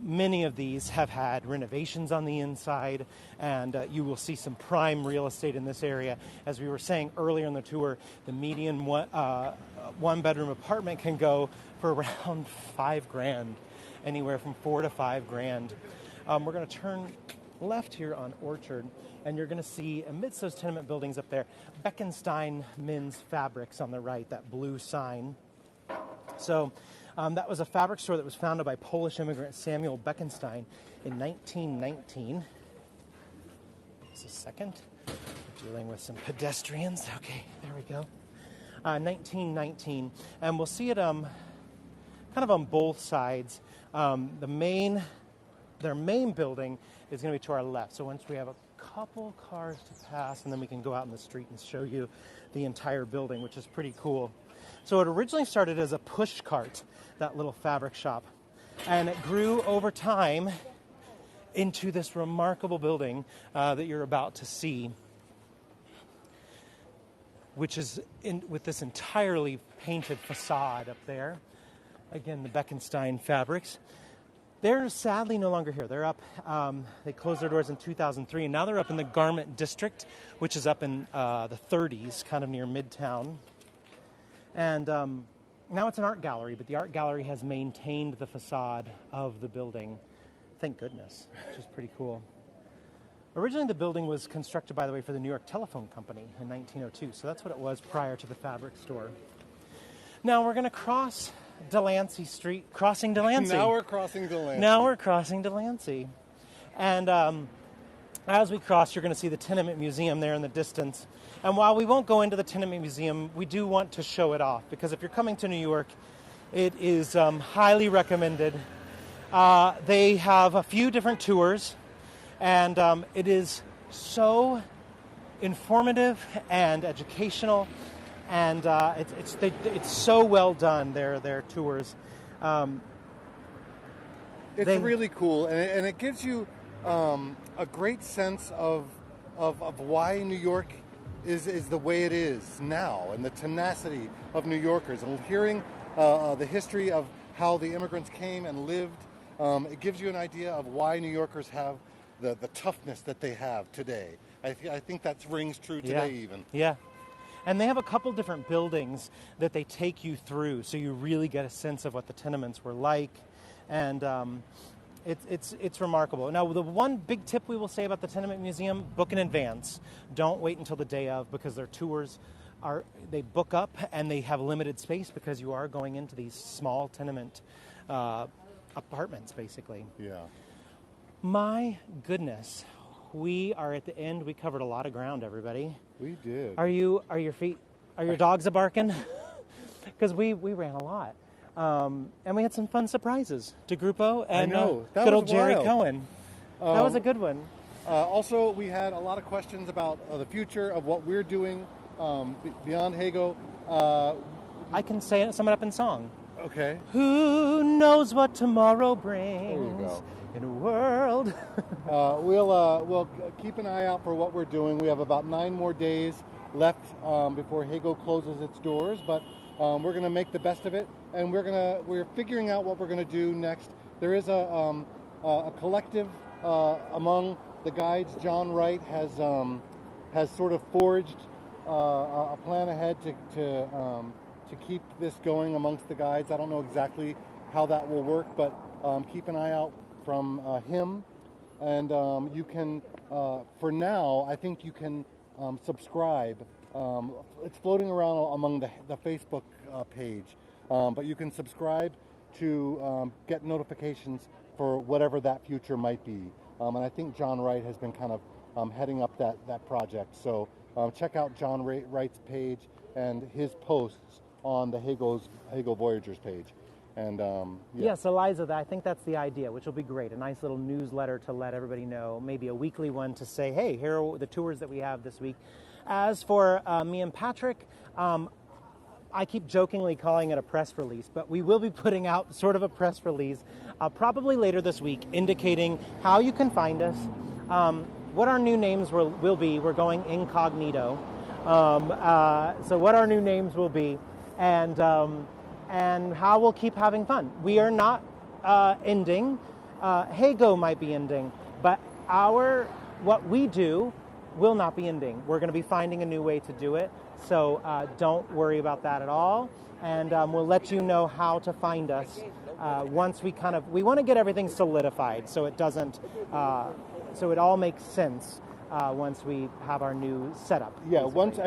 Many of these have had renovations on the inside, and you will see some prime real estate in this area. As we were saying earlier in the tour, the median one-bedroom apartment can go for around $5,000, anywhere from $4,000 to $5,000. We're going to turn left here on Orchard, and you're going to see amidst those tenement buildings up there, Beckenstein Men's Fabrics on the right, that blue sign. So that was a fabric store that was founded by Polish immigrant Samuel Beckenstein in 1919. Just a second. We're dealing with some pedestrians. Okay, there we go. 1919. And we'll see it kind of on both sides. Their main building is going to be to our left. So once we have a couple cars to pass, and then we can go out in the street and show you the entire building, which is pretty cool. So it originally started as a push cart, that little fabric shop, and it grew over time into this remarkable building that you're about to see, which is with this entirely painted facade up there. Again, the Beckenstein fabrics. They're sadly no longer here. They're up, they closed their doors in 2003, and now they're up in the Garment District, which is up in the 30s, kind of near Midtown. And now it's an art gallery, but the art gallery has maintained the facade of the building. Thank goodness, which is pretty cool. Originally, the building was constructed, by the way, for the New York Telephone Company in 1902, so that's what it was prior to the fabric store. Now we're going to cross Delancey Street, crossing Delancey. Now we're crossing Delancey. Now we're crossing Delancey. And as we cross, you're going to see the Tenement Museum there in the distance. And while we won't go into the Tenement Museum, we do want to show it off, because if you're coming to New York, it is highly recommended. They have a few different tours, and it is so informative and educational, and it's so well done, their tours. It's really cool, and it gives you a great sense of why New York is the way it is now, and the tenacity of New Yorkers, and hearing the history of how the immigrants came and lived. It gives you an idea of why New Yorkers have the toughness that they have today. I think that rings true today even. Yeah. And they have a couple different buildings that they take you through, so you really get a sense of what the tenements were like. And it's remarkable. Now, the one big tip we will say about the Tenement Museum, book in advance. Don't wait until the day of, because their tours they book up and they have limited space, because you are going into these small tenement apartments, basically. Yeah. My goodness, we are at the end. We covered a lot of ground, everybody. We did. Are your dogs a barking? Because we ran a lot. And we had some fun surprises. DeGrupo and good old Jerry Cohen. That was a good one. Also, we had a lot of questions about the future of what we're doing beyond Heygo. I can sum it up in song. Okay. Who knows what tomorrow brings? There you go. In a world. We'll keep an eye out for what we're doing. We have about 9 more days left before Heygo closes its doors, but we're going to make the best of it, and we're figuring out what we're going to do next. There is a collective among the guides. John Wright has sort of forged a plan ahead to keep this going amongst the guides. I don't know exactly how that will work, but keep an eye out from him. And you can, for now, I think you can subscribe. It's floating around among the Facebook page, but you can subscribe to get notifications for whatever that future might be. And I think John Wright has been kind of heading up that project. So check out John Wright's page and his posts on the Heygo Voyagers page. And yes, Eliza, I think that's the idea, which will be great. A nice little newsletter to let everybody know, maybe a weekly one to say, hey, here are the tours that we have this week. As for me and Patrick, I keep jokingly calling it a press release, but we will be putting out sort of a press release probably later this week, indicating how you can find us, what our new names will be. We're going incognito. So what our new names will be, and how we'll keep having fun. We are not ending. Heygo might be ending, but what we do will not be ending. We're going to be finding a new way to do it, so don't worry about that at all. And we'll let you know how to find us once we want to get everything solidified, so it doesn't, so it all makes sense. Once we have our new setup. Yeah, once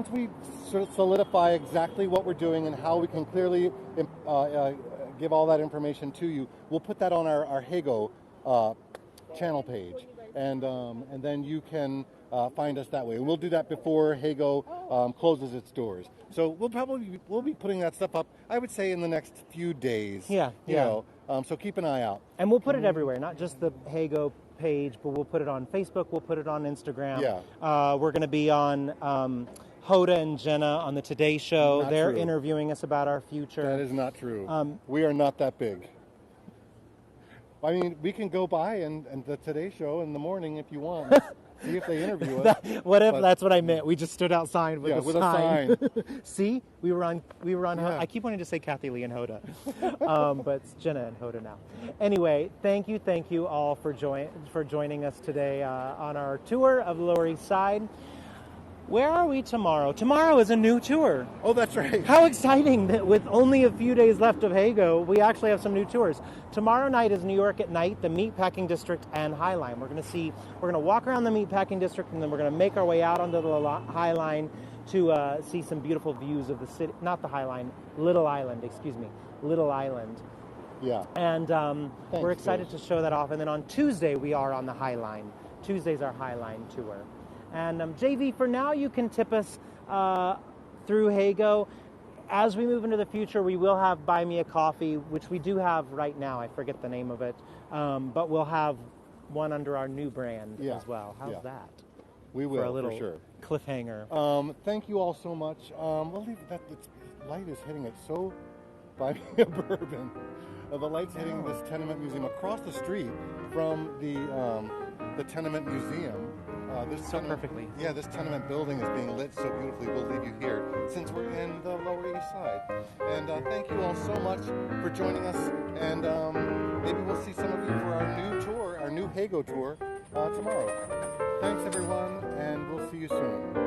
we solidify exactly what we're doing and how we can clearly give all that information to you, we'll put that on our Heygo channel page, and then you can find us that way. And we'll do that before Heygo closes its doors. So we'll be putting that stuff up, I would say, in the next few days. Yeah. So keep an eye out. And we'll put it everywhere, not just the Heygo page, but we'll put it on Facebook. We'll put it on Instagram. Yeah. We're going to be on Hoda and Jenna on the Today Show. Not They're true. interviewing us about our future. That is not true. We are not that big. I mean, we can go by and the Today Show in the morning if you want. See if they interview us. What if that's what I meant? We just stood outside with with a sign. a sign. See, we were on. Yeah. I keep wanting to say Kathy Lee and Hoda, but it's Jenna and Hoda now. Anyway, thank you all for joining us today on our tour of the Lower East Side. Where are we tomorrow? Tomorrow is a new tour. Oh, that's right. How exciting that with only a few days left of Heygo, we actually have some new tours. Tomorrow night is New York at Night, the Meatpacking District, and High Line. We're going to walk around the Meatpacking District, and then we're going to make our way out onto the High Line to see some beautiful views of the city. Not the High Line, Little Island, Little Island. Yeah. And we're excited Dave. to show that off. And then on Tuesday, we are on the High Line. Tuesday's our High Line tour. And JV, for now, you can tip us through Heygo. As we move into the future, we will have Buy Me a Coffee, which we do have right now. I forget the name of it. But we'll have one under our new brand as well. How's that? We will, for a little sure. cliffhanger. Thank you all so much. We'll leave that. The light is hitting it so by me a bourbon. The light's hitting this tenement museum across the street from the tenement museum. Perfectly. Yeah, this tenement building is being lit so beautifully. We'll leave you here since we're in the Lower East Side. And thank you all so much for joining us. And maybe we'll see some of you for our new tour, our new Heygo tour tomorrow. Thanks, everyone, and we'll see you soon.